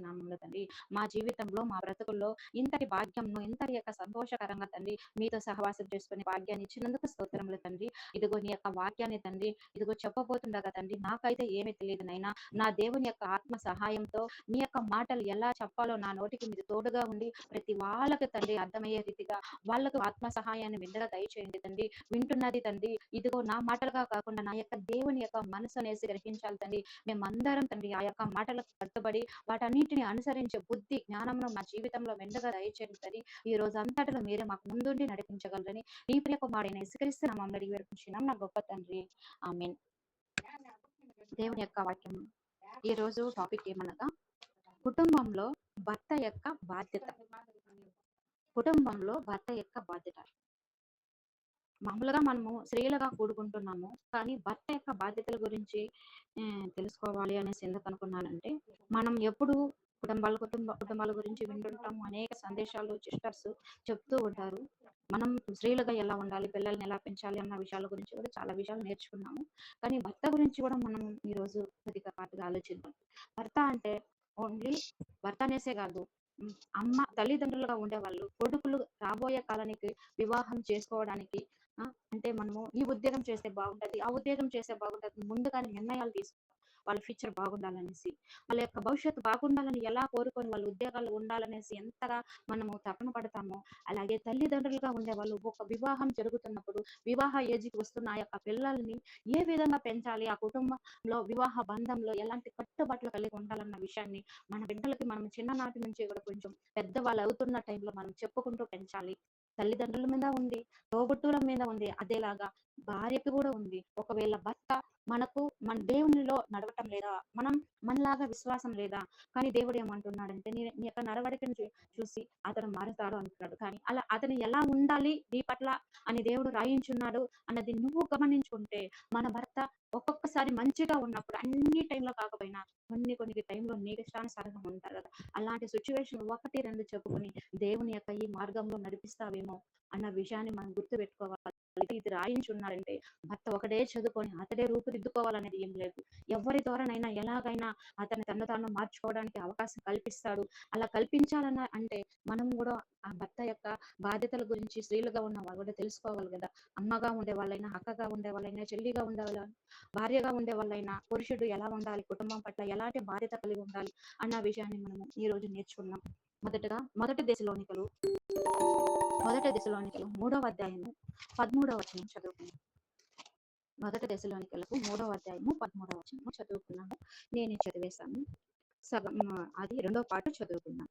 నామంలో తండ్రి మా జీవితంలో మా బ్రతుకుల్లో ఇంతటి భాగ్యంను ఇంతటి యొక్క సంతోషకరంగా తండ్రి మీతో సహవాసం చేసుకునే భాగ్యాన్ని ఇచ్చినందుకు స్తోత్రములు తండ్రి. ఇదిగో నీ యొక్క వాక్యాన్ని తండ్రి ఇదిగో చెప్పబోతుండగా తండ్రి నాకైతే ఏమీ తెలియదు నైనా, నా దేవుని యొక్క ఆత్మ సహాయంతో మీ యొక్క మాటలు ఎలా చెప్పాలో నా నోటికి మీరు తోడుగా ఉండి ప్రతి వాళ్ళకి తండ్రి అర్థమయ్యే రీతిగా వాళ్ళకు ఆత్మ సహాయాన్ని విందుగా దయచేయండి తండ్రి. వింటున్నది తండ్రి ఇదిగో నా మాటలుగా కాకుండా నా యొక్క దేవుని యొక్క మనసు అనేసి గ్రహించాలి తండ్రి. మేమందరం తండ్రి ఆ యొక్క మాటలకు కట్టుబడి వాటన్నిటిని అనుసరించే బుద్ధి జ్ఞానంలో మా జీవితంలో మెండుగా దయచేయండి తండ్రి. ఈ రోజు అంతటిలో మీరే మాకు ముందుండి నడిపించగలరని నీ ప్రియ కుమారుడైన యేసుక్రీస్తు నామములో అడిగి వేడుకుంటున్నాం నా గొప్ప తండ్రి. ఆమేన్. దేవుని యొక్క వాక్యం ఈ రోజు టాపిక్ ఏమనగా కుటుంబంలో భర్త యొక్క బాధ్యత. కుటుంబంలో భర్త యొక్క బాధ్యత. మామూలుగా మనము స్త్రీలుగా కూడుకుంటున్నాము, కానీ భర్త యొక్క బాధ్యతల గురించి తెలుసుకోవాలి అనేసి ఎందుకు అనుకున్నానంటే, మనం ఎప్పుడు కుటుంబాల గురించి వింటుంటాము. అనేక సందేశాలు సిస్టర్స్ చెప్తూ ఉంటారు. మనం స్త్రీలుగా ఎలా ఉండాలి, పిల్లల్ని ఎలా పెంచాలి అన్న విషయాల గురించి కూడా చాలా విషయాలు నేర్చుకున్నాము. కానీ భర్త గురించి కూడా మనం ఈరోజు కొద్దిగా పాటుగా ఆలోచిద్దాం. భర్త అంటే ఓన్లీ భర్త అనేసే కాదు, అమ్మ తల్లిదండ్రులుగా ఉండేవాళ్ళు కొడుకులు రాబోయే కాలానికి వివాహం చేసుకోవడానికి అంటే మనము ఈ ఉద్యోగం చేస్తే బాగుంటది, ఆ ఉద్యోగం చేస్తే బాగుంటది ముందుగానే నిర్ణయాలు తీసుకో వాళ్ళ ఫ్యూచర్ బాగుండాలనేసి, వాళ్ళ యొక్క భవిష్యత్తు బాగుండాలని ఎలా కోరుకొని వాళ్ళ ఉద్యోగాలు ఉండాలనేసి ఎంతగా మనము తపన పడతామో, అలాగే తల్లిదండ్రులుగా ఉండేవాళ్ళు ఒక వివాహం జరుగుతున్నప్పుడు వివాహ ఏజ్కి వస్తున్న ఆ యొక్క పిల్లల్ని ఏ విధంగా పెంచాలి, ఆ కుటుంబంలో వివాహ బంధంలో ఎలాంటి కట్టుబాట్లు కలిగి ఉండాలన్న విషయాన్ని మన బిడ్డలకి మనం చిన్ననాటి నుంచి కూడా కొంచెం పెద్దవాళ్ళు అవుతున్న టైంలో మనం చెప్పుకుంటూ పెంచాలి. తల్లిదండ్రుల మీద ఉంది, తోబుట్టువుల మీద ఉంది, అదేలాగా భార్యకి కూడా ఉంది. ఒకవేళ భర్త మన దేవునిలో నడవటం లేదా, మనం మనలాగా విశ్వాసం లేదా, కానీ దేవుడు ఏమంటున్నాడంటే నీ యొక్క నడవడికను చూసి అతను మారుతాడు అంటున్నాడు. కానీ అలా అతను ఎలా ఉండాలి నీ పట్ల అని దేవుడు రాయించున్నాడు అన్నది నువ్వు గమనించుకుంటే, మన భర్త ఒక్కొక్కసారి మంచిగా ఉన్నప్పుడు అన్ని టైంలో కాకపోయినా కొన్ని టైంలో నీకు ఇష్టానుసారంగా ఉంటారు కదా, అలాంటి సిచ్యువేషన్ 1, 2 చెప్పుకొని దేవుని యొక్క ఈ మార్గంలో నడిపిస్తావేమో అన్న విషయాన్ని మనం గుర్తు పెట్టుకోవాలి. ఇది రాయించున్నాడంటే భర్త ఒకటే చదువుకొని అతడే రూపుదిద్దుకోవాలనేది ఏం లేదు. ఎవరి ద్వారానైనా ఎలాగైనా అతను తను తాను మార్చుకోవడానికి అవకాశం కల్పిస్తాడు. అలా కల్పించాలన్న అంటే మనం కూడా ఆ భర్త యొక్క బాధ్యతల గురించి స్త్రీలుగా ఉన్న వాళ్ళు కూడా తెలుసుకోవాలి కదా. అమ్మగా ఉండే వాళ్ళైనా, అక్కగా ఉండే వాళ్ళైనా, చెల్లిగా ఉండే వాళ్ళ, భార్యగా ఉండే వాళ్ళైనా పురుషుడు ఎలా ఉండాలి, కుటుంబం పట్ల ఎలాంటి బాధ్యత కలిగి ఉండాలి అన్న విషయాన్ని మనం ఈ రోజు నేర్చుకున్నాం. మొదటగా మొదటి దశలోనికలు 3వ అధ్యాయము 13వ వచనం చదువుకున్నాం. మొదటి దశలోనికలకు 3వ అధ్యాయము 13వ వచనం చదువుకున్నాము. నేనే చదివేశాను. సగం అది 2వ పాటు చదువుకున్నాం.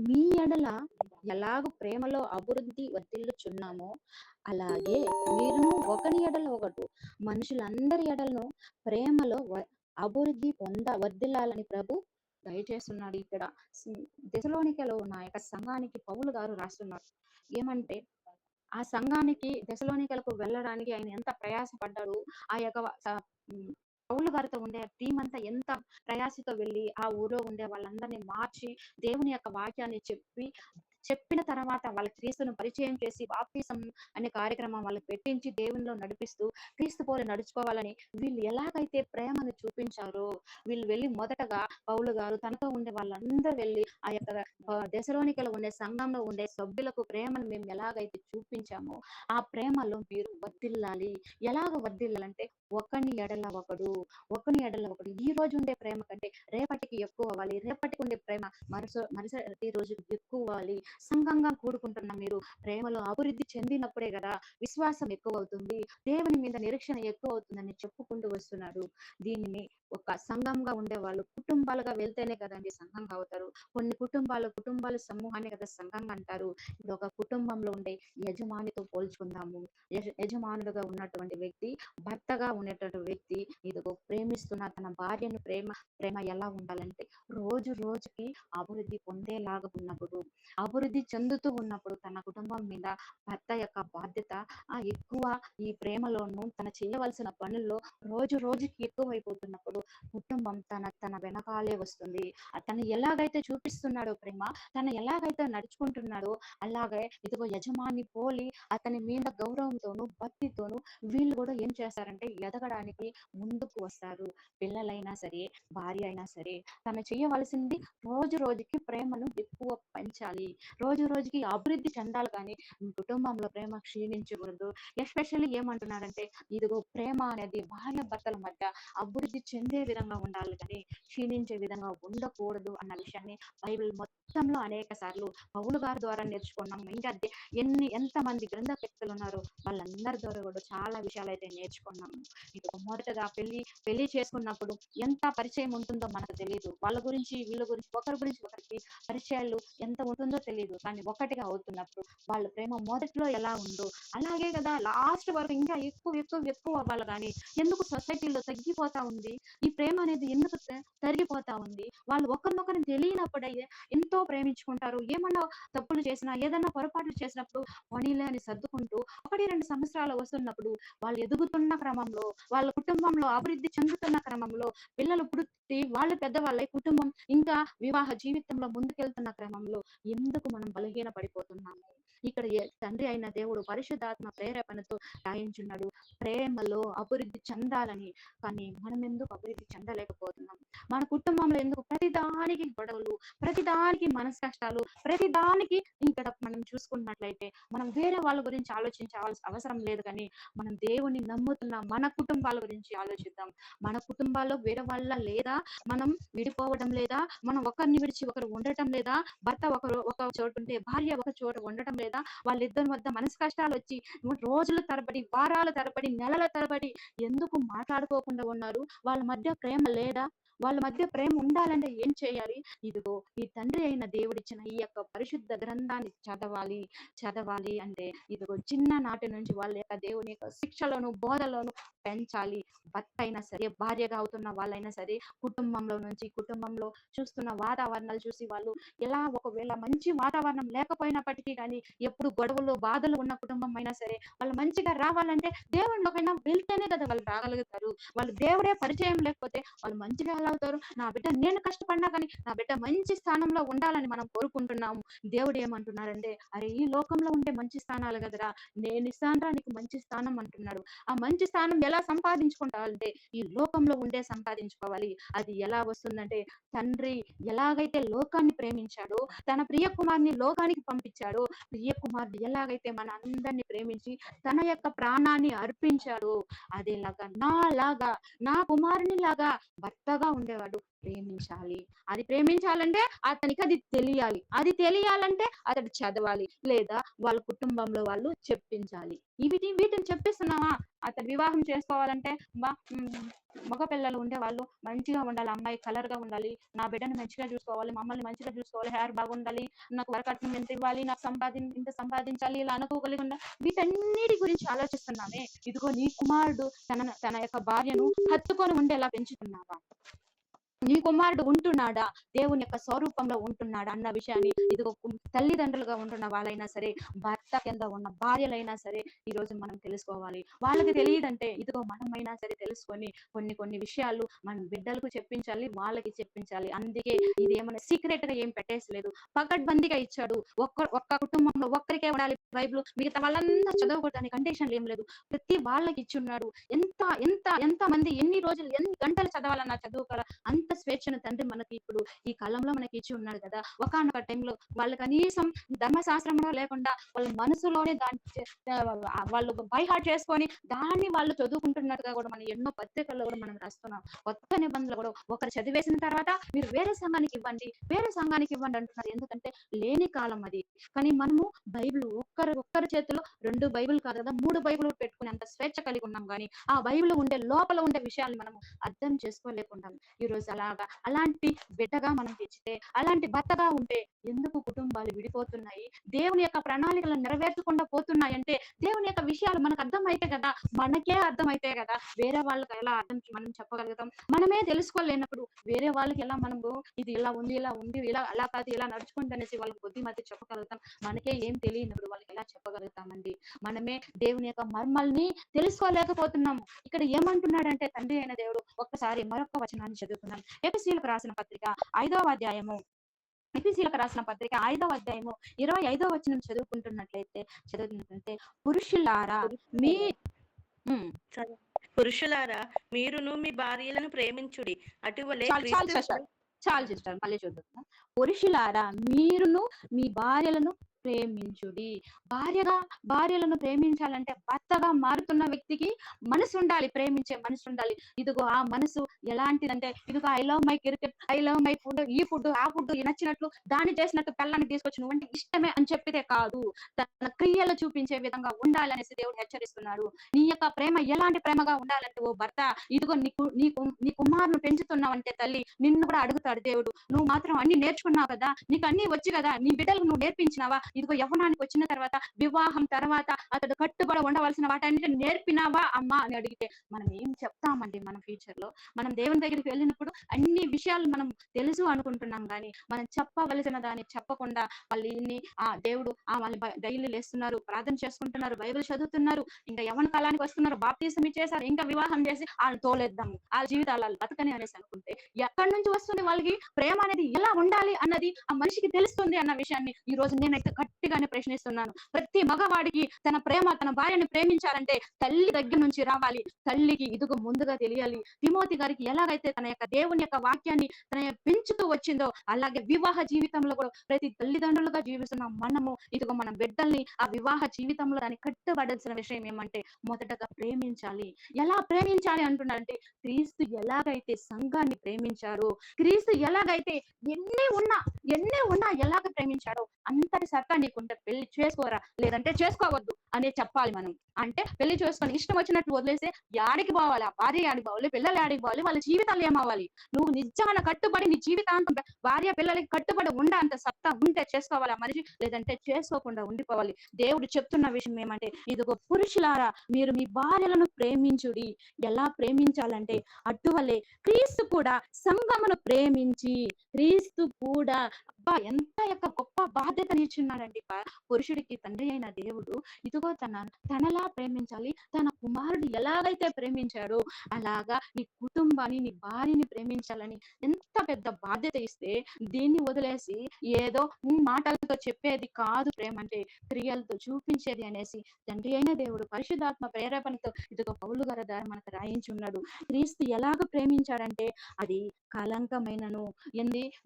మీ ఎడల ఎలాగ ప్రేమలో అభివృద్ధి వర్ధిల్లుచున్నామో అలాగే మీరును ఒకని ఎడల ఒకడు మనుషులందరి ఎడలను ప్రేమలో అభివృద్ధి వర్ధిల్లాలని ప్రభు దయచేస్తున్నాడు. ఇక్కడ దశలోనికలో ఉన్న యొక్క సంఘానికి పౌలు గారు రాస్తున్నారు. ఏమంటే ఆ సంఘానికి దశలోనికలకు వెళ్ళడానికి ఆయన ఎంత ప్రయాసపడ్డాడు, ఆ యొక్క పౌలు గారితో ఉండే టీం అంతా ఎంత ప్రయాసతో వెళ్ళి ఆ ఊరిలో ఉండే వాళ్ళందరినీ మార్చి దేవుని యొక్క వాక్యాన్ని చెప్పిన తర్వాత వాళ్ళ క్రీస్తును పరిచయం చేసి బాప్తిసం అనే కార్యక్రమం వాళ్ళకి పెట్టించి దేవునిలో నడిపిస్తూ క్రీస్తు పోలి నడుచుకోవాలని వీళ్ళు ఎలాగైతే ప్రేమను చూపించారో, వీళ్ళు వెళ్ళి మొదటగా పౌలు గారు తనతో ఉండే వాళ్ళందరూ వెళ్ళి ఆ యొక్క దశలోనికలో ఉండే సంఘంలో ఉండే సభ్యులకు ప్రేమను మేము ఎలాగైతే చూపించామో ఆ ప్రేమలో మీరు వర్ధిల్లాలి. ఎలాగ వర్ధిల్లాలంటే ఒకని ఎడల ఒకడు ఈ రోజు ఉండే ప్రేమ కంటే రేపటికి ఎక్కువ అవ్వాలి, రేపటికి ఉండే ప్రేమ మరుసటి రోజు ఎక్కువ అవ్వాలి. సంఘంగా కూడుకుంటున్న మీరు ప్రేమలో అభివృద్ధి చెందినప్పుడే కదా విశ్వాసం ఎక్కువ అవుతుంది, దేవుని మీద నిరీక్షణ ఎక్కువ అవుతుందని చెప్పుకుంటూ వస్తున్నారు. దీనిని ఒక సంఘంగా ఉండే వాళ్ళు కుటుంబాలుగా వెళ్తేనే కదండి సంఘంగా అవుతారు. కొన్ని కుటుంబాలు సమూహాన్ని కదా సంఘంగా అంటారు. ఇప్పుడు ఒక కుటుంబంలో ఉండే యజమానితో పోల్చుకుందాము. యజమానుడుగా ఉన్నటువంటి వ్యక్తి, భర్తగా ఉండేటువంటి వ్యక్తి ఇదిగో ప్రేమిస్తున్న తన భార్యను ప్రేమ ఎలా ఉండాలంటే రోజు రోజుకి అభివృద్ధి పొందేలాగా ఉన్నప్పుడు, అభివృద్ధి చెందుతూ ఉన్నప్పుడు తన కుటుంబం మీద భర్త యొక్క బాధ్యత ఎక్కువ ఈ ప్రేమలోను తన చేయవలసిన పనుల్లో రోజు రోజుకి ఎక్కువైపోతున్నప్పుడు కుటుంబం తన వెనకాలే వస్తుంది. తను ఎలాగైతే చూపిస్తున్నాడో ప్రేమ, తను ఎలాగైతే నడుచుకుంటున్నాడో అలాగే ఇదిగో యజమాని పోలి అతని మీద గౌరవంతోను భక్తితోను వీళ్ళు కూడా ఏం చేస్తారంటే ఎదగడానికి ముందుకు వస్తారు. పిల్లలైనా సరే, భార్య అయినా సరే, తను చేయవలసింది రోజు రోజుకి ప్రేమను ఎక్కువ పెంచాలి, రోజు రోజుకి అభివృద్ధి చెందాలి. కానీ కుటుంబంలో ప్రేమ క్షీణించకూడదు. ఎస్పెషల్లీ ఏమంటున్నారంటే ఇదిగో ప్రేమ అనేది భార్య భర్తల మధ్య అభివృద్ధి చెందే విధంగా ఉండాలి కానీ క్షీణించే విధంగా ఉండకూడదు అన్న విషయాన్ని బైబిల్ మొత్తంలో అనేక సార్లు పౌలు గారి ద్వారా నేర్చుకున్నాం. ఇంకా ఎంతమంది గ్రంథకర్తలు ఉన్నారో వాళ్ళందరి ద్వారా కూడా చాలా విషయాలు అయితే నేర్చుకున్నాము. ఇదిగో మొదటగా పెళ్లి చేసుకున్నప్పుడు ఎంత పరిచయం ఉంటుందో మనకు తెలియదు. వాళ్ళ గురించి వీళ్ళ గురించి ఒకరి గురించి ఒకరికి పరిచయాలు ఎంత ఉంటుందో తెలియదు. కానీ ఒకటిగా అవుతున్నప్పుడు వాళ్ళ ప్రేమ మొదట్లో ఎలా ఉందో అలాగే కదా లాస్ట్ వరకు ఇంకా ఎక్కువ ఎక్కువ ఎక్కువ అవ్వాలి. కానీ ఎందుకు సొసైటీలో తగ్గిపోతా ఉంది ఈ ప్రేమ అనేది? ఎందుకు తరిగిపోతా ఉంది? వాళ్ళు ఒకరినొకరిని తెలియనప్పుడే ఎంతో ప్రేమించుకుంటారు. ఏమన్నా తప్పులు చేసినా, ఏదైనా పొరపాట్లు చేసినప్పుడు పోనీలే అని సర్దుకుంటూ 1, 2 సంవత్సరాలు వస్తున్నప్పుడు వాళ్ళు ఎదుగుతున్న క్రమంలో, వాళ్ళ కుటుంబంలో అభివృద్ధి చెందుతున్న క్రమంలో, పిల్లలు పుట్టి వాళ్ళు పెద్దవాళ్ళై కుటుంబం ఇంకా వివాహ జీవితంలో ముందుకెళ్తున్న క్రమంలో ఎందుకు మనం బలహీన పడిపోతున్నాము? ఇక్కడ తండ్రి అయిన దేవుడు పరిశుద్ధాత్మ ప్రేరేపణతో రాయించున్నాడు ప్రేమలో అభివృద్ధి చెందాలని. కానీ మనం ఎందుకు అభివృద్ధి చెందలేకపోతున్నాం? మన కుటుంబంలో ఎందుకు ప్రతిదానికి గొడవలు, ప్రతిదానికి మనసు కష్టాలు, ప్రతిదానికి ఇక్కడ మనం చూసుకున్నట్లయితే మనం వేరే వాళ్ళ గురించి ఆలోచించాల్సిన అవసరం లేదు. కానీ మనం దేవుని నమ్ముతున్న మన కుటుంబాల గురించి ఆలోచిద్దాం. మన కుటుంబాల్లో వేరే వాళ్ళ లేదా, మనం విడిపోవడం లేదా, మనం ఒకరిని విడిచి ఒకరు ఉండటం లేదా, భర్త ఒక చోటు ఉంటే భార్య ఒక చోట ఉండటం లేదా, వాళ్ళిద్దరి వద్ద మనసు కష్టాలు వచ్చి రోజుల తరబడి, వారాల తరబడి, నెలల తరబడి ఎందుకు మాట్లాడుకోకుండా ఉన్నారు? వాళ్ళ మధ్య ప్రేమ లేదా? వాళ్ళ మధ్య ప్రేమ ఉండాలంటే ఏం చేయాలి? ఇదిగో ఈ తండ్రి అయిన దేవుడిచ్చిన ఈ యొక్క పరిశుద్ధ గ్రంథాన్ని చదవాలి అంటే ఇదిగో చిన్ననాటి నుంచి వాళ్ళ యొక్క దేవుని యొక్క శిక్షలోను బోధలోను పెంచాలి. భర్త అయినా సరే, భార్యగా అవుతున్న వాళ్ళైనా సరే, కుటుంబంలో చూస్తున్న వాతావరణాలు చూసి వాళ్ళు ఎలా, ఒకవేళ మంచి వాతావరణం లేకపోయినప్పటికీ కానీ ఎప్పుడు గొడవలు బాధలు ఉన్న కుటుంబం అయినా సరే వాళ్ళు మంచిగా రావాలంటే దేవుళ్ళకైనా వెళ్తేనే కదా వాళ్ళు రాగలుగుతారు. వాళ్ళు దేవుడే పరిచయం లేకపోతే వాళ్ళు మంచిగా ఎలా అవుతారు? నా బిడ్డ నేను కష్టపడినా కానీ నా బిడ్డ మంచి స్థానంలో ఉండాలని మనం కోరుకుంటున్నాము. దేవుడు ఏమంటున్నారంటే అరే ఈ లోకంలో ఉండే మంచి స్థానాలు కదరా, నేను ఇస్తానురా నీకు మంచి స్థానం అంటున్నాడు. ఆ మంచి స్థానం ఎలా సంపాదించుకుంటావంటే ఈ లోకంలో ఉండే సంపాదించుకోవాలి. అది ఎలా వస్తుందంటే తండ్రి ఎలాగైతే లోకాన్ని ప్రేమించాడో, తన ప్రియ కుమార్ని లోకానికి పంపించాడో, ప్రియ కుమారుడు ఎలాగైతే మన అందరినీ ప్రేమించి తన యొక్క ప్రాణాన్ని అర్పించాడో అదేలాగా నాలాగా, నా కుమారుని లాగా భర్తగా ఉండేవాడు ప్రేమించాలి. అది ప్రేమించాలంటే అతనికి అది తెలియాలి. అది తెలియాలంటే అతడు చదవాలి లేదా వాళ్ళ కుటుంబంలో వాళ్ళు చెప్పించాలి. వీటిని చెప్పిస్తున్నావా? అతడు వివాహం చేసుకోవాలంటే మగ పిల్లలు ఉండే వాళ్ళు మంచిగా ఉండాలి, అమ్మాయి కలర్ గా ఉండాలి, నా బిడ్డను మంచిగా చూసుకోవాలి, మమ్మల్ని మంచిగా చూసుకోవాలి, హెయిర్ బాగుండాలి, నాకు వరకట్నం ఎంత ఇవ్వాలి, నాకు ఇంత సంపాదించాలి, ఇలా అనుకోగలిగి ఉండాలి. వీటన్నిటి గురించి ఆలోచిస్తున్నామే. ఇదిగో నీ కుమారుడు తన యొక్క భార్యను హత్తుకొని ఉండేలా పెంచుతున్నావా? నీ కుమారుడు ఉంటున్నాడా? దేవుని యొక్క స్వరూపంలో ఉంటున్నాడా అన్న విషయాన్ని ఇదిగో తల్లిదండ్రులుగా ఉంటున్న వాళ్ళైనా సరే, భర్త కింద ఉన్న భార్యలైనా సరే ఈ రోజు మనం తెలుసుకోవాలి. వాళ్ళకి తెలియదంటే ఇదిగో మనమైనా సరే తెలుసుకొని కొన్ని విషయాలు మన బిడ్డలకు చెప్పించాలి, వాళ్ళకి చెప్పించాలి. అందుకే ఇది ఏమైనా సీక్రెట్ గా ఏం పెట్టేసలేదు, పకడ్బందీగా ఇచ్చాడు. ఒక్క కుటుంబంలో ఒక్కరికే ఉండాలి బైబిల్, మిగతా వాళ్ళంతా చదవకూడదని కండిషన్లు ఏం లేదు. ప్రతి వాళ్ళకి ఇచ్చి ఉన్నాడు. ఎంత ఎంత ఎంత మంది ఎన్ని రోజులు ఎన్ని గంటలు చదవాలన్నా చదువుకోవాలా అంత స్వేచ్ఛను తండ్రి మనకి ఇప్పుడు ఈ కాలంలో మనకి ఇచ్చి ఉన్నాడు కదా. ఒకానొక టైంలో వాళ్ళు కనీసం ధర్మశాస్త్రంలో లేకుండా వాళ్ళ మనసులోనే దాన్ని వాళ్ళు బై హార్ట్ చేసుకొని దాన్ని వాళ్ళు చదువుకుంటున్నట్టుగా కూడా మనం ఎన్నో పత్రికల్లో కూడా మనం రాస్తున్నాం. కొత్త నిబంధనలు కూడా ఒకరు చదివేసిన తర్వాత మీరు వేరే సంఘానికి ఇవ్వండి అంటున్నారు. ఎందుకంటే లేని కాలం అది. కానీ మనము బైబిల్ ఒక్కరి చేతిలో 2 బైబిల్ కాదు కదా 3 బైబిల్ పెట్టుకునే అంత స్వేచ్ఛ కలిగి ఉన్నాం. కానీ ఆ బైబిల్ లోపల ఉండే విషయాలు మనం అర్థం చేసుకోలేకుంటాం. ఈ రోజు అలాంటి బిడ్డగా మనం తెచ్చితే, అలాంటి భర్తగా ఉంటే ఎందుకు కుటుంబాలు విడిపోతున్నాయి? దేవుని యొక్క ప్రణాళికలను నెరవేర్చకుండా పోతున్నాయంటే, దేవుని యొక్క విషయాలు మనకు అర్థమైతే కదా! మనకే అర్థమైతే కదా! వేరే వాళ్ళకి ఎలా మనం చెప్పగలుగుతాం? మనమే తెలుసుకోలేనప్పుడు వేరే వాళ్ళకి ఎలా మనము ఇది ఇలా ఉంది, ఇలా ఉంది, ఇలా అలా కాదు, ఇలా నడుచుకోండి అనేసి వాళ్ళకి బుద్ధిమతి చెప్పగలుగుతాం. మనకే ఏం తెలియనప్పుడు వాళ్ళకి ఎలా చెప్పగలుగుతామండి? మనమే దేవుని యొక్క మర్మాల్ని తెలుసుకోలేకపోతున్నాము. ఇక్కడ ఏమంటున్నాడంటే తండ్రి అయిన దేవుడు, ఒక్కసారి మరొక వచనాన్ని చదువుతున్నాం. ఎఫెసీయులకు రాసిన పత్రిక 5వ అధ్యాయము ఎఫెసీయులకు రాసిన పత్రిక 5వ అధ్యాయము 25వ వచనం చదువుతున్నట్లయితే పురుషులారా మీ పురుషులారా హ్మ్. పురుషులారా మీరును మీ భార్యలను ప్రేమించుడి, అటువలే చాలు చాలు క్రీస్తు సిస్టర్. చాలు సిస్టర్. మళ్ళీ చూద్దాం. పురుషులారా మీరును మీ భార్యలను ప్రేమించుడి. భార్యలను ప్రేమించాలంటే భర్తగా మారుతున్న వ్యక్తికి మనసు ఉండాలి. ప్రేమించే మనసు ఉండాలి. ఇదిగో ఆ మనసు ఎలాంటిదంటే, ఇదిగో I love my cricket, I love my food, ఈ ఫుడ్, ఆ ఫుడ్ నచ్చినట్లు దాన్ని చేసినట్టు పెళ్ళాన్ని తీసుకొచ్చి నువ్వంటే ఇష్టమే అని చెప్పితే కాదు. తన క్రియలు చూపించే విధంగా ఉండాలనేసి దేవుడు హెచ్చరిస్తున్నాడు. నీ యొక్క ప్రేమ ఎలాంటి ప్రేమగా ఉండాలంటే ఓ భర్త, ఇదిగో నీ కుమారుని పెంచుతున్నావంటే తల్లి నిన్ను కూడా అడుగుతాడు దేవుడు. నువ్వు మాత్రం అన్ని నేర్చుకున్నావు కదా, నీకు అన్ని వచ్చు కదా, నీ బిడ్డలకు నువ్వు నేర్పించినావా? ఇదిగో యవ్వనానికి వచ్చిన తర్వాత, వివాహం తర్వాత అతడు కట్టుబడి ఉండవలసిన వాటన్నిటిని నేర్పినావా అమ్మా అని అడిగితే మనం ఏం చెప్తామండి? మన ఫ్యూచర్ లో మనం దేవుని దగ్గరికి వెళ్ళినప్పుడు అన్ని విషయాలు మనం తెలుసు అనుకుంటున్నాం, కానీ మనం చెప్పవలసిన దాన్ని చెప్పకుండా వాళ్ళు ఇన్ని దేవుడు వాళ్ళు డైలీ లేస్తున్నారు, ప్రార్థన చేసుకుంటున్నారు, బైబిల్ చదువుతున్నారు, ఇంకా యవ్వన కాలానికి వస్తున్నారు, బాప్తీసం ఇచ్చేసారు, ఇంకా వివాహం చేసి వాళ్ళు తోలేద్దాము, వాళ్ళ జీవితాలు వాళ్ళు బతకని అనేసి అనుకుంటే ఎక్కడి నుంచి వస్తుంది వాళ్ళకి ప్రేమ అనేది? ఎలా ఉండాలి అన్నది ఆ మనిషికి తెలుస్తుంది అన్న విషయాన్ని ఈ రోజు నేనైతే గట్టిగానే ప్రశ్నిస్తున్నాను. ప్రతి మగవాడికి తన భార్యని ప్రేమించాలంటే తల్లి దగ్గర నుంచి రావాలి. తల్లికి ఇదిగో ముందుగా తెలియాలి. తిమోతి గారికి ఎలాగైతే తన యొక్క దేవుని యొక్క వాక్యాన్ని పెంచుతూ వచ్చిందో, అలాగే వివాహ జీవితంలో కూడా ప్రతి తల్లిదండ్రులుగా జీవిస్తున్న మనము ఇదిగో మన బిడ్డల్ని ఆ వివాహ జీవితంలో దాన్ని కట్టుబడాల్సిన విషయం ఏమంటే మొదటగా ప్రేమించాలి. ఎలా ప్రేమించాలి అంటున్నారంటే, క్రీస్తు ఎలాగైతే సంఘాన్ని ప్రేమించారో, క్రీస్తు ఎలాగైతే ఎన్ని ఉన్నా ఎలాగ ప్రేమించాడో అంతటి సత్తా నీకుంటే పెళ్లి చేసుకోరా, లేదంటే చేసుకోవద్దు అనే చెప్పాలి మనం. అంటే పెళ్లి చేసుకొని ఇష్టం వచ్చినట్టు వదిలేస్తే యాడికి పోవాలి? ఆ భార్య యాడికి పోవాలి? పిల్లలు యాడికి పోవాలి? వాళ్ళ జీవితాలు ఏమవ్వాలి? నువ్వు నిజంగా కట్టుబడి నీ జీవితాంతం భార్య పిల్లలకి కట్టుబడి అంత సత్తా ఉంటే చేసుకోవాలి ఆ మనిషి, లేదంటే చేసుకోకుండా ఉండిపోవాలి. దేవుడు చెప్తున్న విషయం ఏమంటే, ఇదిగో పురుషులారా మీరు మీ భార్యలను ప్రేమించుడి. ఎలా ప్రేమించాలంటే అటువలే క్రీస్తు కూడా సంఘమును ప్రేమించి, క్రీస్తు కూడా అబ్బా ఎంత యొక్క గొప్ప బాధ్యతని ఇచ్చున్నాడండి పురుషుడికి తండ్రి అయిన దేవుడు. ఇదిగో తనలా ప్రేమించాలి. తన కుమారుడు ఎలాగైతే ప్రేమించాడో అలాగా నీ కుటుంబాన్ని, నీ భార్యని ప్రేమించాలని ఎంత పెద్ద బాధ్యత ఇస్తే, దీన్ని వదిలేసి ఏదో మాటలతో చెప్పేది కాదు ప్రేమ అంటే, క్రియలతో చూపించేది అనేసి తండ్రి అయిన దేవుడు పరిశుద్ధాత్మ ప్రేరేపణతో ఇదిగో పౌలు గారి ద్వారా మనకు రాయించి ఉన్నాడు. క్రీస్తు ఎలాగ ప్రేమించాడంటే అది కలంకమైనను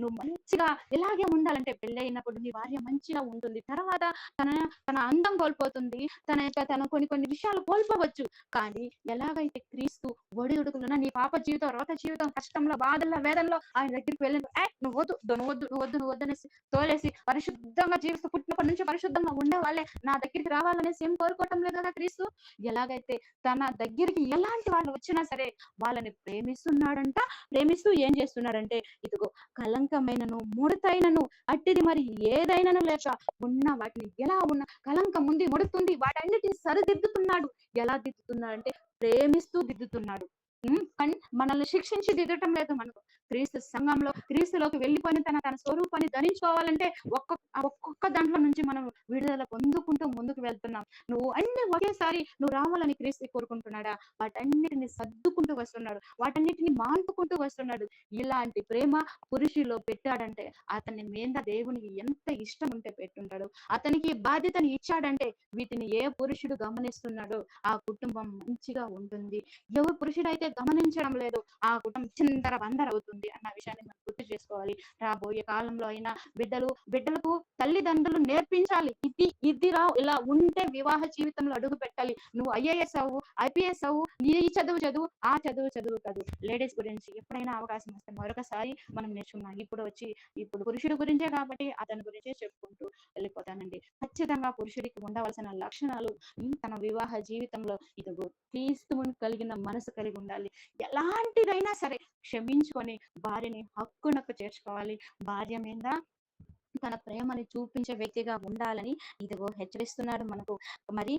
నువ్వు మంచిగా ఎలాగే ఉండాలంటే, పెళ్ళైనప్పుడు నీ భార్య మంచిగా ఉంటుంది, తర్వాత తన తన అందం కోల్పోతుంది, తన కొన్ని విషయాలు కోల్పోవచ్చు, కానీ ఎలాగైతే క్రీస్తు ఒడిదుడుకులున్న నీ పాప జీవితం, రోత జీవితం, కష్టంలో, బాధల్లో, వేదనలో ఆయన దగ్గరికి వెళ్ళి నువ్వు వద్దు అనేసి తోలేసి పరిశుద్ధంగా జీవిస్తూ పుట్టినప్పటి నుంచి పరిశుద్ధంగా ఉండే వాళ్ళే నా దగ్గరికి రావాలనేసి ఏం కోరుకోవటం లేదు కదా క్రీస్తు. ఎలాగైతే తన దగ్గరికి ఎలాంటి వాళ్ళు వచ్చినా సరే వాళ్ళని ప్రేమిస్తూ ఏం చేస్తున్నాడంటే, ఇదిగో కలంకమైనను ముడతైనను అట్టిది మరి ఏదైనాను లేక ఉన్న వాటిని ఎలా ఉన్న కలంకం ఉంది, ముడుతుంది, వాటన్నిటిని సరిదిద్దుతున్నాడు. ఎలా దిద్దుతున్నాడంటే ప్రేమిస్తూ దిద్దుతున్నాడు. కానీ మనల్ని శిక్షించి దిద్దటం లేదు. మనకు క్రీస్తులోకి వెళ్ళిపోయిన తన స్వరూపాన్ని ధరించుకోవాలంటే ఒక్కొక్క దాంట్లో నుంచి మనం విడుదల పొందుకుంటూ ముందుకు వెళ్తున్నాం. నువ్వు అన్ని ఒకేసారి నువ్వు రావాలని క్రీస్తు కోరుకుంటున్నాడా? వాటన్నిటిని సర్దుకుంటూ వస్తున్నాడు, వాటన్నిటిని మాన్పుకుంటూ వస్తున్నాడు. ఇలాంటి ప్రేమ పురుషుల్లో పెట్టాడంటే అతని మీద దేవునికి ఎంత ఇష్టం ఉంటే పెట్టుంటాడు. అతనికి బాధ్యతని ఇచ్చాడంటే వీటిని ఏ పురుషుడు గమనిస్తున్నాడో ఆ కుటుంబం మంచిగా ఉంటుంది. ఎవరు పురుషుడైతే గమనించడం లేదు ఆ కుటుంబం చిందర బందర అవుతుంది అన్న విషయాన్ని మనం గుర్తు చేసుకోవాలి. రాబోయే కాలంలో అయినా బిడ్డలకు తల్లిదండ్రులు నేర్పించాలి. ఇదిరా ఇలా ఉంటే వివాహ జీవితంలో అడుగు పెట్టాలి. నువ్వు ఐఏఎస్ అవ్వు, ఐపీఎస్ అవ్వు, ఈ చదువు చదువు, ఆ చదువు చదువు కాదు. లేడీస్ గురించి ఎప్పుడైనా అవకాశం వస్తే మరొకసారి మనం నేర్చుకున్నాం. ఇప్పుడు పురుషుడు గురించే కాబట్టి అతని గురించే చెప్పుకుంటూ వెళ్ళిపోతానండి. ఖచ్చితంగా పురుషుడికి ఉండవలసిన లక్షణాలు తన వివాహ జీవితంలో ఇదిగో క్రీస్తువుని కలిగిన మనసు కలిగి ఉండాలి. ఎలాంటిదైనా సరే క్షమించుకొని భార్యని హక్కునకు చేర్చుకోవాలి. భార్య మీద తన ప్రేమని చూపించే వ్యక్తిగా ఉండాలని ఇదిగో హెచ్చరిస్తున్నాడు మనకు. మరి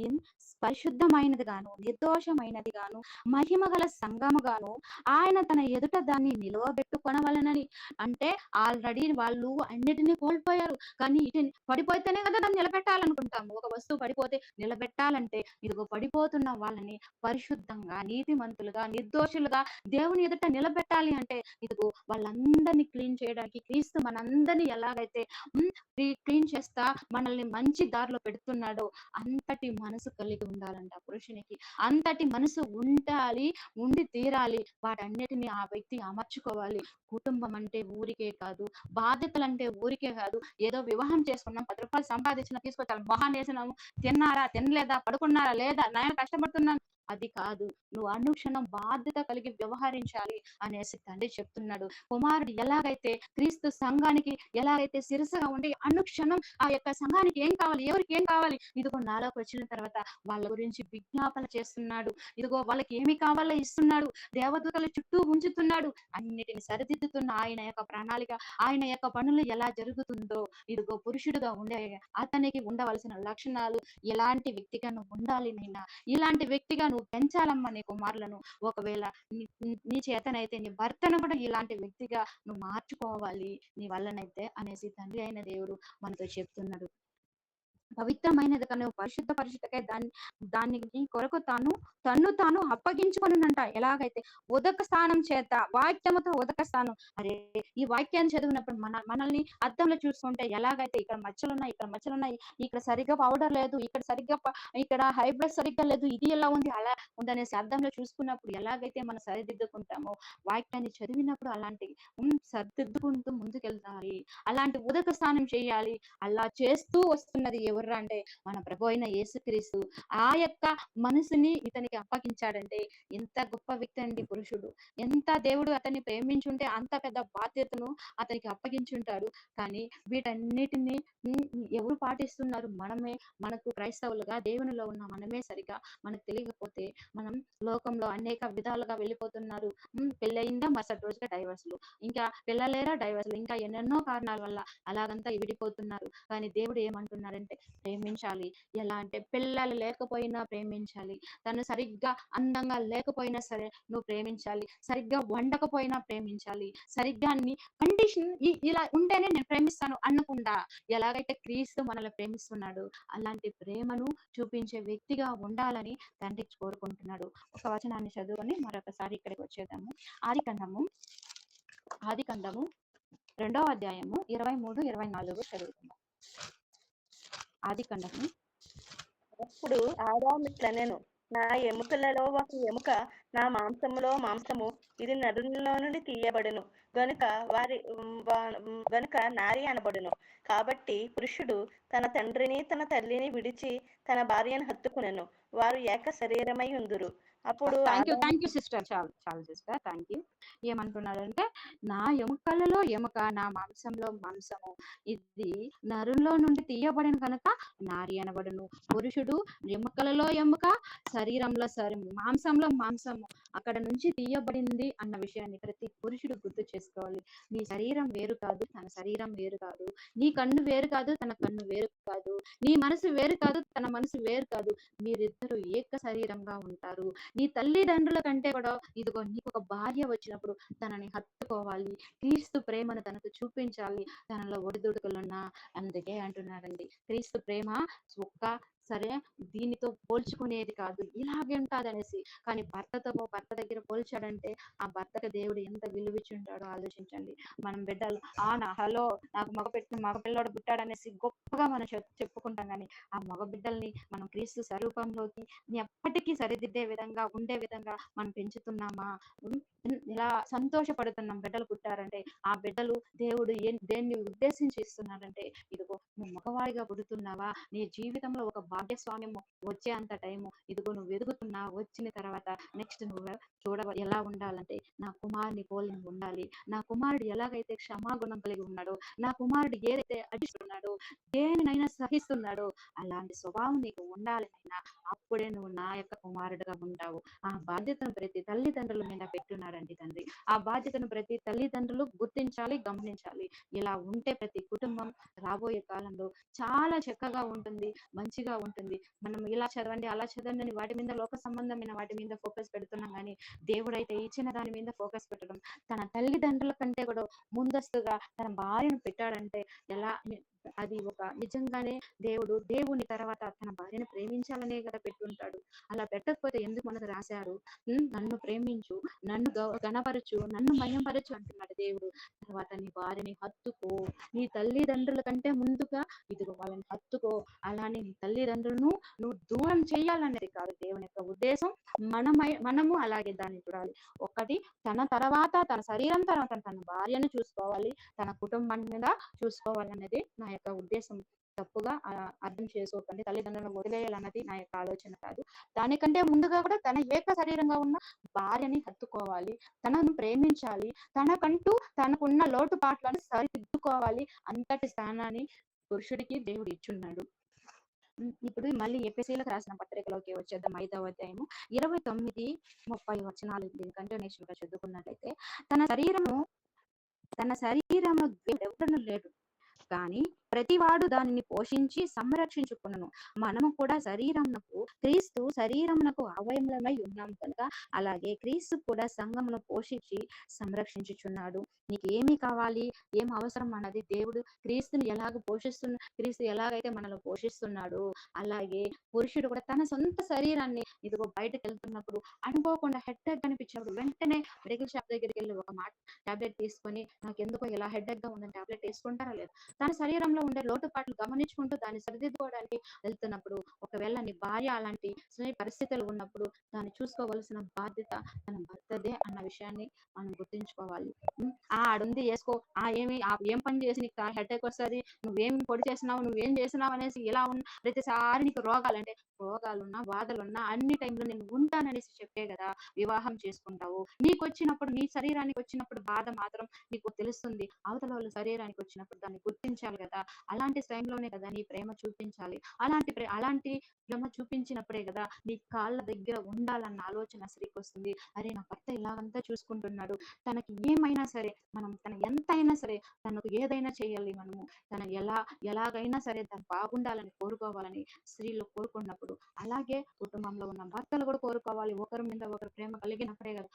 ఏం పరిశుద్ధమైనది గాను, నిర్దోషమైనది గాను, మహిమ గల సంఘము గాను ఆయన తన ఎదుట దాన్ని నిలవబెట్టుకొనవలనని. అంటే ఆల్రెడీ వాళ్ళు అన్నిటినీ కోల్పోయారు. కానీ పడిపోతేనే కదా దాన్ని నిలబెట్టాలనుకుంటాము. ఒక వస్తువు పడిపోతే నిలబెట్టాలంటే ఇదిగో పడిపోతున్న వాళ్ళని పరిశుద్ధంగా, నీతిమంతులుగా, నిర్దోషులుగా దేవుని ఎదుట నిలబెట్టాలి అంటే ఇదిగో వాళ్ళందరినీ క్లీన్ చేయడానికి క్రీస్తు మనందరినీ ఎలాగైతే క్లీన్ చేస్తా మనల్ని మంచి దారిలో పెడుతున్నాడో అంతటి మనసు కలిగి ఉండాలంట పురుషునికి. అంతటి మనసు ఉండాలి, ఉండి తీరాలి. వాటన్నిటిని ఆ వ్యక్తి అమర్చుకోవాలి. కుటుంబం అంటే ఊరికే కాదు, బాధ్యతలు అంటే ఊరికే కాదు. ఏదో వివాహం చేసుకున్నాం, 10 రూపాయలు సంపాదించిన తీసుకొచ్చాం, మొహాన్ని వేసినాము, తిన్నారా తినలేదా, పడుకున్నారా లేదా, నేను కష్టపడుతున్నాను, అది కాదు. నువ్వు అనుక్షణం బాధ్యత కలిగి వ్యవహరించాలి అనేసి తండ్రి చెప్తున్నాడు. కుమారుడు ఎలాగైతే క్రీస్తు సంఘానికి ఎలాగైతే శిరస్సుగా ఉండి అనుక్షణం ఆ యొక్క సంఘానికి ఏం కావాలి, ఎవరికి ఏం కావాలి, ఇదిగో నాలోకి వచ్చిన తర్వాత వాళ్ళ గురించి విజ్ఞాపన చేస్తున్నాడు. ఇదిగో వాళ్ళకి ఏమి కావాలో ఇస్తున్నాడు. దేవదూతల చుట్టూ ఉంచుతున్నాడు. అన్నిటిని సరిదిద్దుతున్న ఆయన యొక్క ప్రణాళిక, ఆయన యొక్క పనులు ఎలా జరుగుతుందో ఇదిగో పురుషుడుగా ఉండే అతనికి ఉండవలసిన లక్షణాలు ఎలాంటి వ్యక్తిగా నువ్వు ఉండాలి నైనా, ఇలాంటి వ్యక్తిగా నువ్వు పెంచాలమ్మా నీ కుమారులను. ఒకవేళ నీ చేతనైతే నీ భర్తను కూడా ఇలాంటి వ్యక్తిగా నువ్వు మార్చుకోవాలి నీ వల్లనైతే అనేసి తండ్రి అయిన దేవుడు మనతో చెప్తున్నాడు. పవిత్రమైనది కను పరిశుద్ధకే దానికి కొరకు తన్ను తాను అప్పగించుకొనునంట. ఎలాగైతే ఉదక స్థానం చేత, వాక్యముతో ఉదక స్థానం. అరే ఈ వాక్యాన్ని చదివినప్పుడు మనల్ని అద్దంలో చూసుకుంటే ఎలాగైతే ఇక్కడ మచ్చలున్నాయి, ఇక్కడ సరిగ్గా పౌడర్ లేదు, ఇక్కడ హై బ్లడ్ సరిగ్గా లేదు, ఇది ఎలా ఉంది అలా ఉందనేసి అద్దంలో చూసుకున్నప్పుడు ఎలాగైతే మనం సరిదిద్దుకుంటామో వాక్యాన్ని చదివినప్పుడు అలాంటి సరిదిద్దుకుంటూ ముందుకెళ్తాయి. అలాంటి ఉదక స్నానం చేయాలి. అలా చేస్తూ వస్తున్నది ఎవర్రా అంటే మన ప్రభు అయిన యేసుక్రీస్తు. ఆ యొక్క మనసుని ఇతనికి అప్పగించాడంటే ఎంత గొప్ప వ్యక్తి అండి పురుషుడు. ఎంత దేవుడు అతన్ని ప్రేమించుంటే అంత పెద్ద బాధ్యతను అతనికి అప్పగించుంటాడు. కానీ వీటన్నిటిని ఎవరు పాటిస్తున్నారు? మనకు క్రైస్తవులుగా దేవునిలో ఉన్న మనమే సరిగా మనకు తెలియకపోతే మనం లోకంలో అనేక విధాలుగా వెళ్ళిపోతున్నారు. పెళ్ళయిందా మరుసటి రోజుగా డైవర్స్లు, ఇంకా పిల్లలేరా డైవర్స్లు, ఇంకా ఎన్నెన్నో కారణాల వల్ల అలాగంతా విడిపోతున్నారు. కానీ దేవుడు ఏమంటున్నారంటే ప్రేమించాలి. ఎలా అంటే పిల్లలు లేకపోయినా ప్రేమించాలి, తను సరిగ్గా అందంగా లేకపోయినా సరే నువ్వు ప్రేమించాలి, సరిగ్గా వండకపోయినా ప్రేమించాలి, సరిగ్గా కండిషన్ ఇలా ఉంటేనే నేను ప్రేమిస్తాను అనకుండా ఎలాగైతే క్రీస్తు మనల్ని ప్రేమిస్తున్నాడు అలాంటి ప్రేమను చూపించే వ్యక్తిగా ఉండాలని తండ్రి కోరుకుంటున్నాడు. ఒక వచనాన్ని చదువుకొని మరొకసారి ఇక్కడికి వచ్చేద్దాము. ఆదికాండము 2వ అధ్యాయము 23, 24 చదువుతున్నాం. ఆదికాండము. అప్పుడు ఆదాము ఇట్లనెను, నా ఎముకలలో ఒక ఎముక, నా మాంసములో మాంసము, ఇది నరునిలో నుండి తీయబడును గనుక నారి అనబడును. కాబట్టి పురుషుడు తన తండ్రిని తన తల్లిని విడిచి తన భార్యను హత్తుకునెను, వారు ఏక శరీరమై ఉందురు. అప్పుడు థ్యాంక్ యూ సిస్టర్. చాలు సిస్టర్, థ్యాంక్ యూ. ఏమంటున్నారంటే నా ఎముకలలో ఎముక, నా మాంసంలో మాంసము, ఇది నరుల్లో నుండి తీయబడిన కనుక నారి అనబడును. పురుషుడు ఎముకలలో ఎముక, శరీరంలో మాంసంలో మాంసము అక్కడ నుంచి తీయబడింది అన్న విషయాన్ని ప్రతి పురుషుడు గుర్తు చేసుకోవాలి. నీ శరీరం వేరు కాదు, తన శరీరం వేరు కాదు. నీ కన్ను వేరు కాదు, తన కన్ను వేరు కాదు. నీ మనసు వేరు కాదు, తన మనసు వేరు కాదు. మీరిద్దరూ ఏక శరీరంగా ఉంటారు. నీ తల్లిదండ్రుల కంటే కూడా ఇదిగో నీకు ఒక భార్య వచ్చినప్పుడు తనని హత్తుకోవాలి, క్రీస్తు ప్రేమను తనకు చూపించాలి, తనలో ఒడిదుడుకులున్నా. అందుకే అంటున్నాడండి క్రీస్తు ప్రేమ ఒక్క సరే దీనితో పోల్చుకునేది కాదు, ఇలాగే ఉంటాదనేసి. కానీ భర్త దగ్గర పోల్చాడంటే ఆ భర్తకు దేవుడు ఎంత విలువిచ్చుంటాడో ఆలోచించండి. మనం బిడ్డలు హలో నాకు మగ పిల్లోడు పుట్టాడనేసి గొప్పగా మనం చెప్పుకుంటాం గానీ, ఆ మగ బిడ్డల్ని మనం క్రీస్తు స్వరూపంలోకి ఎప్పటికీ సరిదిద్దే విధంగా, ఉండే విధంగా మనం పెంచుతున్నామా? హ్మ్. ఇలా సంతోషపడుతున్నాం బిడ్డలు పుట్టారంటే, ఆ బిడ్డలు దేవుడు దేన్ని ఉద్దేశించి ఇస్తున్నాడంటే, ఇదిగో నువ్వు మగవాడిగా పుడుతున్నావా? నీ జీవితంలో ఒక భాగ్యస్వామ్యము వచ్చే అంత టైము ఇదిగో నువ్వు ఎదుగుతున్నావు. వచ్చిన తర్వాత నెక్స్ట్ నువ్వు ఎలా ఉండాలంటే, నా కుమారుని పోలి నువ్వు ఉండాలి. నా కుమారుడు ఎలాగైతే క్షమాగుణం కలిగి ఉన్నాడో, నా కుమారుడు ఏదైతే అడిస్తున్నాడో, దేనినైనా సహిస్తున్నాడో, అలాంటి స్వభావం నీకు ఉండాలి నాయనా. అప్పుడే నువ్వు నా యొక్క కుమారుడుగా ఉంటావు. ఆ బాధ్యతను ప్రతి తల్లిదండ్రుల మీద పెట్టున్నాడండి తండ్రి. ఆ బాధ్యతను ప్రతి తల్లిదండ్రులు గుర్తించాలి, గమనించాలి. ఇలా ఉంటే ప్రతి కుటుంబం రాబోయే కాలంలో చాలా చక్కగా ఉంటుంది, మంచిగా ఉంటుంది. మనం ఇలా చదవండి, అలా చదవండి అని వాటి మీద, లోక సంబంధమైన వాటి మీద ఫోకస్ పెడుతున్నాం కానీ, దేవుడైతే ఇచ్చిన దాని మీద ఫోకస్ పెట్టడం, తన తల్లిదండ్రుల కంటే కూడా ముందస్తుగా తన భార్యను పెట్టాడంటే ఎలా అది ఒక నిజంగానే దేవుని తర్వాత తన భార్యను ప్రేమించాలనే కదా పెట్టుంటాడు. అలా పెట్టకపోతే ఎందుకు మనకు రాశారు? నన్ను ప్రేమించు, నన్ను గణపరచు, నన్ను మయంపరచు అంటున్నాడు దేవుడు. తర్వాత నీ భార్యని హత్తుకో, నీ తల్లిదండ్రుల కంటే ముందుగా ఇదిగో వాళ్ళని హత్తుకో. అలానే నీ తల్లిదండ్రులను నువ్వు దూరం చేయాలనేది కాదు దేవుని యొక్క ఉద్దేశం. మనము అలాగే దాన్ని చూడాలి. ఒకటి, తన తర్వాత తన శరీరం తర్వాత తన భార్యను చూసుకోవాలి, తన కుటుంబం మీద చూసుకోవాలనేది నా యొక్క ఉద్దేశం. తప్పుగా అర్థం చేసుకోకండి. తల్లిదండ్రులను వదిలేయాలన్నది నా యొక్క ఆలోచన కాదు. దానికంటే ముందుగా కూడా తన ఏక శరీరంగా ఉన్న భార్యని హత్తుకోవాలి, తనను ప్రేమించాలి, తనకున్న లోటుపాట్లను సరిదిద్దుకోవాలి. అంతటి స్థానాన్ని పురుషుడికి దేవుడు ఇచ్చున్నాడు. ఇప్పుడు మళ్ళీ ఎఫెసీయులకు రాసిన పత్రికలోకి వచ్చేద్దాం. 5వ అధ్యాయము 29, 30 వచనాలు దీని కంటిన్యూషన్ గా చదువుకున్నట్లయితే, తన శరీరము ఎవరును లేడు కానీ ప్రతివాడు దానిని పోషించి సంరక్షించుకును. మనము కూడా క్రీస్తు శరీరమునకు అవయములమై ఉన్నాం కనుక, అలాగే క్రీస్తు కూడా సంఘమును పోషించి సంరక్షించుచున్నాడు. నీకు ఏమి కావాలి, ఏం అవసరం అన్నది దేవుడు క్రీస్తు ఎలాగైతే మనల్ని పోషిస్తున్నాడు, అలాగే పురుషుడు కూడా తన సొంత శరీరాన్ని ఇదిగో బయటకు వెళ్తున్నప్పుడు అనుకోకుండా హెడ్ఏక్ అనిపించినప్పుడు వెంటనే మెడికల్ షాప్ దగ్గరికి వెళ్ళి ఒక టాబ్లెట్ తీసుకొని, నాకు ఎందుకో ఇలా హెడ్ఏక్ గా ఉందని టాబ్లెట్ వేసుకుంటారా లేదు? తన శరీరంలో ఉండే లోటుపాట్లు గమనించుకుంటూ దాన్ని సరిదిద్దుకోవడానికి వెళ్తున్నప్పుడు, ఒకవేళ నీ భార్య అలాంటి పరిస్థితులు ఉన్నప్పుడు దాన్ని చూసుకోవలసిన బాధ్యత తన భర్తదే అన్న విషయాన్ని మనం గుర్తుంచుకోవాలి. ఆడుంది వేసుకో, ఏం పని చేసి నీకు హెడ్ఏక్ వస్తుంది, నువ్వేం పొడి చేసినావు, నువ్వేం చేసినావు అనేసి ఇలా ప్రతిసారి నీకు రోగాలున్నా బాధలున్నా అన్ని టైంలో నేను ఉంటాననేసి చెప్పే కదా వివాహం చేసుకుంటావు. నీకు వచ్చినప్పుడు, నీ శరీరానికి వచ్చినప్పుడు బాధ మాత్రం నీకు తెలుస్తుంది. అవతల వాళ్ళ శరీరానికి వచ్చినప్పుడు దాన్ని గుర్తించాలి కదా. అలాంటి టైంలోనే కదా నీ ప్రేమ చూపించాలి. అలాంటి ప్రేమ చూపించినప్పుడే కదా నీ కాళ్ళ దగ్గర ఉండాలన్న ఆలోచన స్త్రీకి వస్తుంది. అరే, నా భర్త ఇలాగంతా చూసుకుంటున్నాడు, తనకి ఏమైనా సరే తన ఎంతైనా సరే తనకు ఏదైనా చేయాలి, మనము తన ఎలాగైనా సరే తను బాగుండాలని కోరుకోవాలని స్త్రీలు కోరుకున్నప్పుడు, అలాగే కుటుంబంలో ఉన్న భర్తలు కూడా కోరుకోవాలి. ఒకరి మీద ఒకరు ప్రేమ కలిగినప్పుడే కదా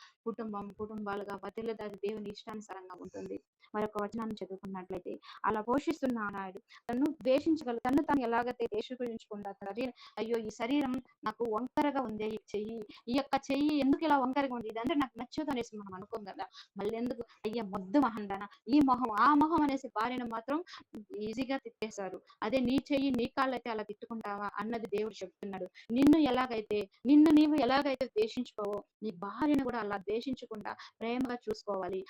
కుటుంబాలుగా వర్ధిల్లుతాయి, దేవుని ఇష్టానుసారంగా ఉంటుంది. మరొక వచనాన్ని చదువుకున్నట్లయితే, అలా పోషిస్తున్న నాయుడు తను తాను ఎలాగైతే దేశీకరించుకుంటారు. అయ్యో, ఈ శరీరం నాకు వంకరగా ఉంది, ఈ యొక్క చెయ్యి ఎందుకు ఇలా వంకరగా ఉంది, ఇదంటే నాకు నచ్చదు అనేసి మనం అనుకోం కదా. మళ్ళీ ఎందుకు, అయ్యా మొద్దు మహందాన, ఈ మొహం ఆ మొహం అనేసి భార్యను మాత్రం ఈజీగా తిట్టేశారు. అదే నీ చెయ్యి నీ కాళ్ళైతే అలా తిట్టుకుంటావా అన్నది దేవుడు చెప్తున్నాడు. నిన్ను నీవు ఎలాగైతే ద్వేషించుకోవో, నీ భార్యను కూడా అలా ద్వేషించకుండా ప్రేమగా చూసుకోవాలి.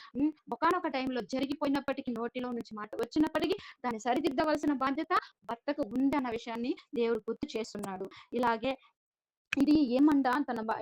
ఒకానొక టైంలో జరిగిపోయినప్పటికీ, నోటిలో నుంచి మాట వచ్చినప్పటికీ దాన్ని సరిదిద్దవలసిన బాధ్యత భర్తకు ఉంది అన్న విషయాన్ని దేవుడు గుర్తు చేస్తున్నాడు. ఇలాగే ఇది ఏమంటా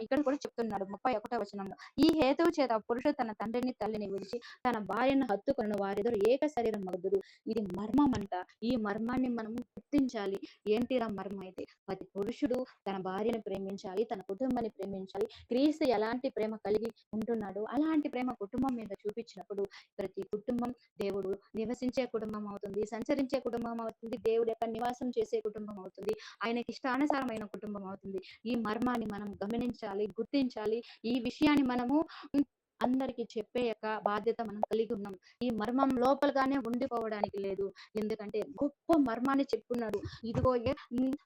ఇక్కడ కూడా చెప్తున్నాడు 31వ వచనంలో, ఈ హేతువు చేత పురుషుడు తన తండ్రిని తల్లిని విడిచి తన భార్యను హత్తుకొను, వారిద్దరు ఏక శరీరం మగుదురు. ఇది మర్మం అంట. ఈ మర్మాన్ని మనము గుర్తించాలి. ఏంటిరా మర్మం అయితే, ప్రతి పురుషుడు తన భార్యను ప్రేమించాలి, తన కుటుంబాన్ని ప్రేమించాలి. క్రీస్తు ఎలాంటి ప్రేమ కలిగి ఉంటున్నాడు, అలాంటి ప్రేమ కుటుంబం మీద చూపించినప్పుడు ప్రతి కుటుంబం దేవుడు నివసించే కుటుంబం అవుతుంది, సంచరించే కుటుంబం అవుతుంది, దేవుడు యొక్క నివాసం చేసే కుటుంబం అవుతుంది, ఆయనకి ఇష్టానుసారమైన కుటుంబం అవుతుంది. ఈ మర్మాన్ని మనం గమనించాలి, గుర్తించాలి. ఈ విషయాన్ని మనము అందరికి చెప్పే యొక్క బాధ్యత మనం కలిగి ఉన్నాం. ఈ మర్మం లోపలగానే ఉండిపోవడానికి లేదు. ఎందుకంటే గొప్ప మర్మాన్ని చెప్పుకున్నాడు. ఇదిగో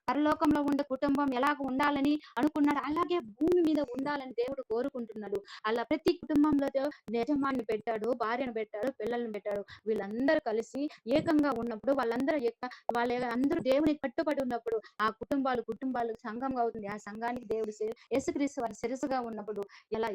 పరలోకంలో ఉండే కుటుంబం ఎలాగ ఉండాలని అనుకున్నాడు, అలాగే భూమి మీద ఉండాలని దేవుడు కోరుకుంటున్నాడు. అలా ప్రతి కుటుంబంలో యజమాన్ని పెట్టాడు, భార్యను పెట్టాడు, పిల్లల్ని పెట్టాడు. వీళ్ళందరూ కలిసి ఏకంగా ఉన్నప్పుడు వాళ్ళందరూ దేవునికి కట్టుబడి ఉన్నప్పుడు ఆ కుటుంబాలు సంఘంగా అవుతుంది. ఆ సంఘానికి దేవుడు యేసుక్రీస్తు వారి శిరస్సుగా ఉన్నప్పుడు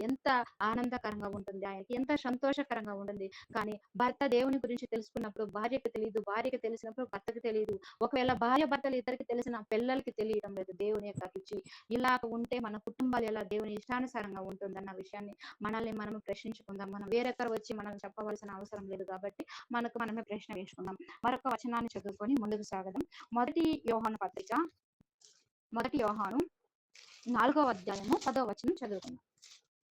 ఎంత ఆనందకరంగా ఉంటుంది, ఆయనకి ఎంత సంతోషకరంగా ఉంటుంది. కానీ భర్త దేవుని గురించి తెలుసుకున్నప్పుడు భార్యకు తెలియదు, భార్యకు తెలిసినప్పుడు భర్తకు తెలియదు. ఒకవేళ భార్య భర్తలు ఇద్దరికి తెలిసిన పిల్లలకి తెలియడం లేదు దేవుని యొక్క రుచి. ఇలా ఉంటే మన కుటుంబాలు ఎలా దేవుని ఇష్టానుసారంగా ఉంటుందన్న విషయాన్ని మనల్ని మనం ప్రశ్నించుకుందాం. మనం వేరొకరు వచ్చి మనం చెప్పవలసిన అవసరం లేదు కాబట్టి మనకు మనమే ప్రశ్న వేసుకుందాం. మరొక వచనాన్ని చదువుకొని ముందుకు సాగదాం. మొదటి యోహాను పత్రిక, మొదటి యోహాను 4వ అధ్యాయము 10వ వచనం చదువుకుందాం.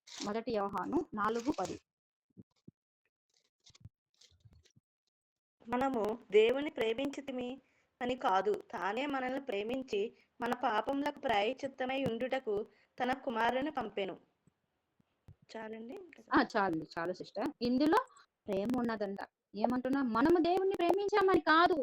మొదటి యోహాను 4:10. మనము దేవుని ప్రేమించితిమి అని కాదు, తానే మనల్ని ప్రేమించి మన పాపములకు ప్రాయశ్చిత్తమై ఉండుటకు తన కుమారుని పంపెను. చాలండి. చాలు సిస్టర్. ఇందులో ప్రేమ ఉన్నదంట. ఏమంటున్నా, మనము దేవుణ్ణి ప్రేమించామని కాదు.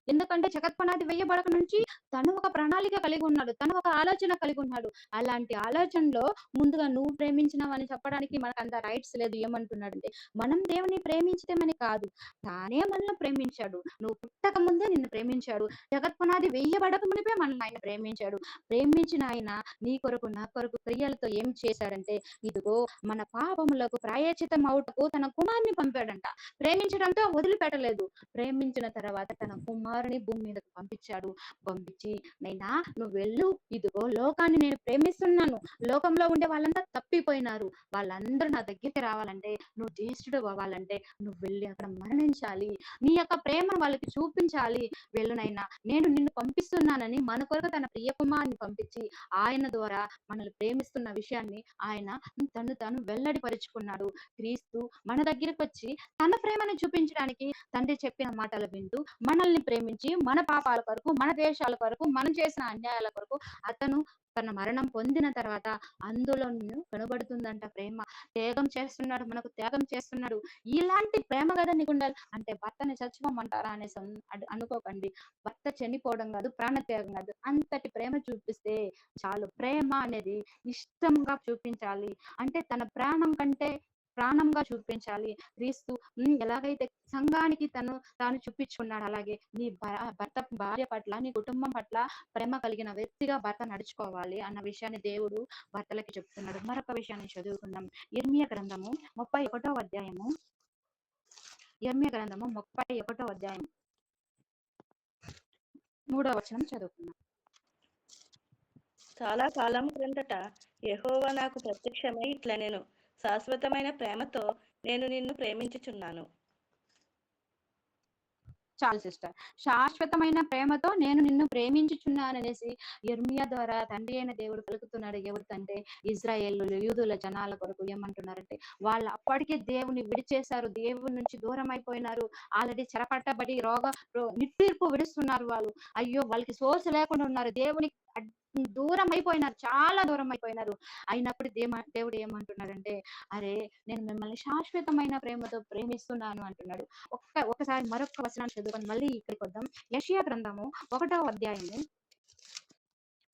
ఎందుకంటే జగత్పునాది వేయబడక నుంచి తను ఒక ప్రణాళిక కలిగి ఉన్నాడు, తను ఒక ఆలోచన కలిగి ఉన్నాడు. అలాంటి ఆలోచనలో ముందుగా నువ్వు ప్రేమించినావని చెప్పడానికి మనకు అంత రైట్స్ లేదు. ఏమంటున్నాడంటే, మనం దేవుని ప్రేమించటమని కాదు, తానే మనల్ని ప్రేమించాడు. నువ్వు పుట్టక ముందే నిన్ను ప్రేమించాడు. జగత్పునాది వేయబడక మునిపే మనల్ని ఆయన ప్రేమించాడు. ప్రేమించిన ఆయన నీ కొరకు నా కొరకు క్రియలతో ఏం చేశాడంటే, ఇదిగో మన పాపములకు ప్రాయశ్చితం అవుటకు తన కుమారుని పంపాడంట. ప్రేమించడంతో వదిలిపెట్టలేదు. ప్రేమించిన తర్వాత తన కుమారుని భూమి మీదకు పంపించి, నైనా నువ్వు వెళ్ళు, ఇదిగో లోకాన్ని నేను ప్రేమిస్తున్నాను, లోకంలో ఉండే వాళ్ళంతా తప్పిపోయినారు, వాళ్ళందరూ నా దగ్గరికి రావాలంటే, నువ్వు జ్యేష్ఠుడు అవ్వాలంటే నువ్వు వెళ్ళి అక్కడ మరణించాలి, నీ యొక్క ప్రేమను వాళ్ళకి చూపించాలి. వెళ్ళునైనా నేను నిన్ను పంపిస్తున్నానని మన కొరకు తన ప్రియ కుమారుని పంపించి ఆయన ద్వారా మనల్ని ప్రేమిస్తున్న విషయాన్ని ఆయన తను వెల్లడిపరుచుకున్నాడు. క్రీస్తు మన దగ్గరికి వచ్చి తన ప్రేమను చూపించడానికి తండ్రి చెప్పిన మాటలు వింటూ మనల్ని ప్రేమించి మన పాపాల కొరకు, మన దేశాల కొరకు, మనం చేసిన అన్యాయాల కొరకు అతను తన మరణం పొందిన తర్వాత అందులో కనబడుతుందంట ప్రేమ. మనకు త్యాగం చేస్తున్నాడు. ఇలాంటి ప్రేమ కదా నీకు ఉండాలి అంటే భర్తని చచ్చిపోమంటారా అనేసి అనుకోకండి. భర్త చనిపోవడం కాదు, ప్రాణత్యాగం కాదు, అంతటి ప్రేమ చూపిస్తే చాలు. ప్రేమ అనేది ఇష్టంగా చూపించాలి, అంటే తన ప్రాణం కంటే ప్రాణంగా చూపించాలి. క్రీస్తు ఎలాగైతే సంఘానికి తాను చూపించుకున్నాడు, అలాగే నీ భార్య పట్ల, నీ కుటుంబం పట్ల ప్రేమ కలిగిన వ్యక్తిగా భర్త నడుచుకోవాలి అన్న విషయాన్ని దేవుడు భర్తలకి చెప్తున్నాడు. మరొక విషయాన్ని చదువుకుందాం. ఇర్మియా గ్రంథము 31వ అధ్యాయము, ఇర్మియా గ్రంథము 31వ అధ్యాయం 3వ వచనం చదువుకుందాం. చాలా కాలం క్రిందట యెహోవా నాకు ప్రత్యక్షమై ఇట్లనెను, శాశ్వతమైన ప్రేమతో నేను నిన్ను ప్రేమించుచున్నాను. చాలు సిస్టర్. శాశ్వతమైన ప్రేమతో నేను నిన్ను ప్రేమించుచున్నాననేసి ఇర్మియా ద్వారా తండ్రి అయిన దేవుడు పలుకుతున్నాడు. ఎవరికంటే ఇజ్రాయేలు యూదుల జనాల కొరకు. ఏమంటున్నారంటే, వాళ్ళు అప్పటికే దేవుని విడిచేశారు, దేవుని నుంచి దూరం అయిపోయినారు, ఆల్రెడీ చెరపట్టబడి నిట్టూర్పు విడుస్తున్నారు. వాళ్ళు అయ్యో వాళ్ళకి సోర్స్ లేకుండా ఉన్నారు, దేవునికి దూరం అయిపోయినారు, చాలా దూరం అయిపోయినారు. అయినప్పుడు దేవుడు ఏమంటున్నాడంటే, అరే నేను మిమ్మల్ని శాశ్వతమైన ప్రేమతో ప్రేమిస్తున్నాను అంటున్నాడు. ఒకసారి మరొక వచనాన్ని చదువుకొని మళ్ళీ ఇక్కడికి వద్దాం. యెషయా గ్రంథము 1వ అధ్యాయము,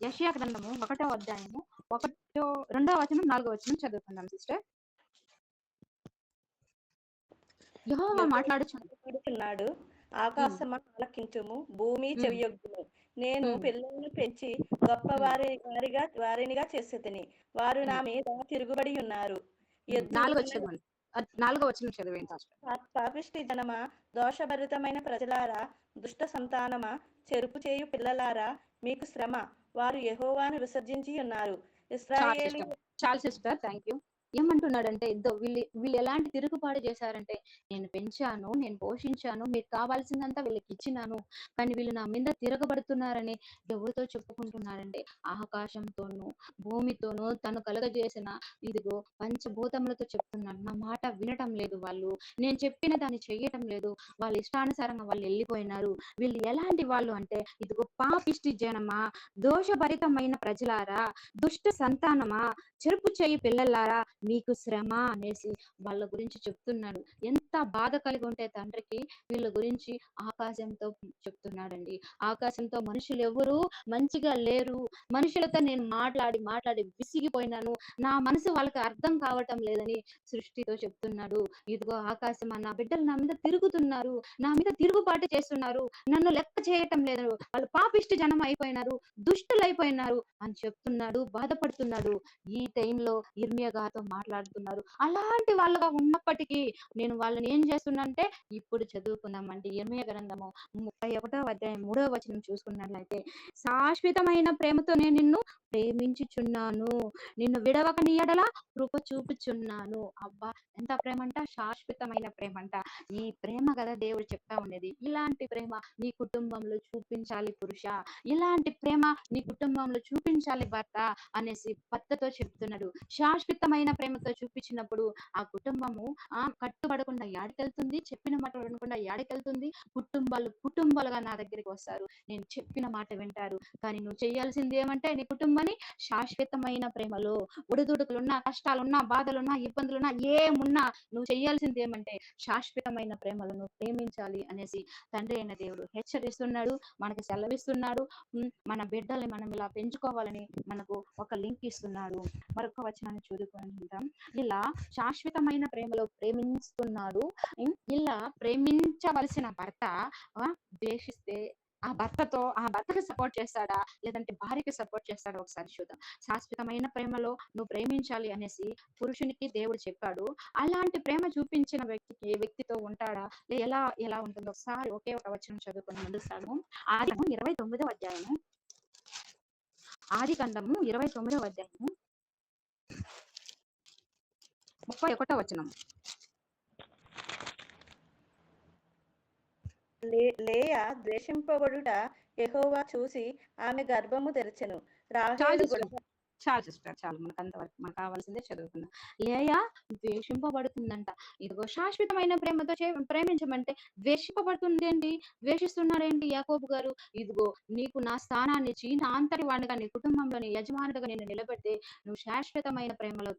యెషయా గ్రంథము 1వ అధ్యాయము 2వ వచనం 4వ వచనం చదువుకుందాం సిస్టర్. యెహోవా మాట్లాడుచున్నాడు, ఆకాశమా ఆలకించుము, భూమి చెవియొగ్గుము. నేను పిల్లలను పెంచి గొప్ప వారినిగా చేసేదని, వారు నా మీద తిరుగుబడి ఉన్నారు. 4వ వచనం చదివేంటి? పాపిష్టి జనమా, దోషభరితమైన ప్రజలారా, దుష్ట సంతానమా, చెరుపు చేయు పిల్లలారా, మీకు శ్రమ, వారు యెహోవాను విసర్జించి ఉన్నారు. ఇశ్రాయేలు చాలు సిస్టర్, థ్యాంక్ యూ. ఏమంటున్నాడంటే, వీళ్ళు ఎలాంటి తిరుగుబాటు చేశారంటే, నేను పెంచాను, నేను పోషించాను, మీకు కావాల్సిందంతా వీళ్ళకి ఇచ్చినాను, కానీ వీళ్ళు నా మీద తిరగబడుతున్నారని ఎవరితో చెప్పుకుంటున్నారంటే, ఆకాశంతోనూ భూమితోనూ తను కలుగజేసిన ఇదిగో పంచభూతములతో చెప్తున్నాను. నా మాట వినటం లేదు వాళ్ళు, నేను చెప్పిన దాన్ని చెయ్యటం లేదు, వాళ్ళ ఇష్టానుసారంగా వాళ్ళు వెళ్ళిపోయినారు. వీళ్ళు ఎలాంటి వాళ్ళు అంటే, ఇదిగో పాపిష్టి జనమా, దోషభరితమైన ప్రజలారా, దుష్ట సంతానమా, చెరుపు చేయి పిల్లలారా, మీకు శ్రమ అనేసి వాళ్ళ గురించి చెప్తున్నాడు. ఎంత బాధ కలిగి ఉంటే తండ్రికి వీళ్ళ గురించి ఆకాశంతో చెప్తున్నాడండి. ఆకాశంతో మనుషులెవ్వరూ మంచిగా లేరు. మనుషులతో నేను మాట్లాడి, మాట్లాడి విసిగిపోయినాను. నా మనసు వాళ్ళకి అర్థం కావటం లేదని సృష్టితో చెప్తున్నాడు. ఇదిగో ఆకాశమా, నా బిడ్డలు నా మీద తిరుగుతున్నారు. నా మీద తిరుగుబాటు చేస్తున్నారు. నన్ను లెక్క చేయటం లేదు. వాళ్ళు పాపిష్టి జనం అయిపోయినారు. దుష్టులైపోయినారు అని చెప్తున్నాడు. బాధపడుతున్నాడు. ఈ టైంలో ఇర్మియా గారితో మాట్లాడుతున్నారు. అలాంటి వాళ్ళగా ఉన్నప్పటికీ నేను వాళ్ళని ఏం చేస్తున్నానంటే ఇప్పుడు చదువుకుందామండి. ఇర్మియా గ్రంథము 31వ అధ్యాయం 3వ వచనం చూసుకున్నట్లయితే, శాశ్వతమైన ప్రేమతో నేను నిన్ను ప్రేమించుచున్నాను. నిన్ను విడవక నీ యెడల కృప చూపుచున్నాను. అబ్బా! ఎంత ప్రేమంట, శాశ్వతమైన ప్రేమంట. ఈ ప్రేమ కదా దేవుడు చెప్తా ఉండేది. ఇలాంటి ప్రేమ నీ కుటుంబంలో చూపించాలి పురుష. ఇలాంటి ప్రేమ నీ కుటుంబంలో చూపించాలి భర్త అనేసి భర్తతో చెప్తున్నాడు. శాశ్వతమైన ప్రేమతో చూపించినప్పుడు ఆ కుటుంబము కట్టుబడకుండా యాడికెళ్తుంది, చెప్పిన మాట వినకుండా యాడికెళ్తుంది. కుటుంబాలుగా నా దగ్గరికి వస్తారు. నేను చెప్పిన మాట వింటారు. కానీ నువ్వు చేయాల్సింది ఏమంటే నీ కుటుంబాన్ని శాశ్వతమైన ప్రేమలో, ఒడిదుడుకులున్నా, కష్టాలున్నా, బాధలున్నా, ఇబ్బందులున్నా, ఏమున్నా నువ్వు చేయాల్సింది ఏమంటే శాశ్వతమైన ప్రేమలో నువ్వు ప్రేమించాలి అనేసి తండ్రి అయిన దేవుడు హెచ్చరిస్తున్నాడు, మనకి సెలవిస్తున్నాడు. మన బిడ్డల్ని మనం ఇలా పెంచుకోవాలని మనకు ఒక లింక్ ఇస్తున్నాడు. మరొక వచనాన్ని చూడుకుంటాం. ఇలా శాశ్వతమైన ప్రేమలో ప్రేమిస్తున్నాడు. ఇలా ప్రేమించవలసిన భర్త ద్వేషిస్తే ఆ భర్తకి సపోర్ట్ చేస్తాడా, లేదంటే భార్యకి సపోర్ట్ చేస్తాడా ఒకసారి చూద్దాం. శాశ్వతమైన ప్రేమలో నువ్వు ప్రేమించాలి అనేసి పురుషునికి దేవుడు చెప్పాడు. అలాంటి ప్రేమ చూపించిన వ్యక్తితో ఉంటాడా, ఎలా ఎలా ఉంటుందో ఒకసారి ఒకే ఒక వచనం చదువుకొని ముందుకు సాగు. ఆదికాండము 29వ అధ్యాయము, ఆదికాండము 29వ అధ్యాయము 31వ వచనం. లేయా ద్వేషింపబడుట యెహోవా చూసి ఆమె గర్భము తెరచెను. రాహేలు చాలు సిస్టర్, చాలు. మనకు అంతవరకు మనకు కావాల్సిందే చదువుకుందాం. లేయా ద్వేషింపబడుతుందంట. ఇదిగో శాశ్వతమైన ప్రేమతో ప్రేమించమంటే ద్వేషింపబడుతుంది ఏంటి, ద్వేషిస్తున్నాడేంటి యాకోబు గారు? ఇదిగో నీకు నా స్థానాన్ని ఇచ్చి నా అంతటి వాడిగా నీ కుటుంబంలోని యజమానుడిగా నేను నిలబెడితే నువ్వు శాశ్వతమైన ప్రేమలో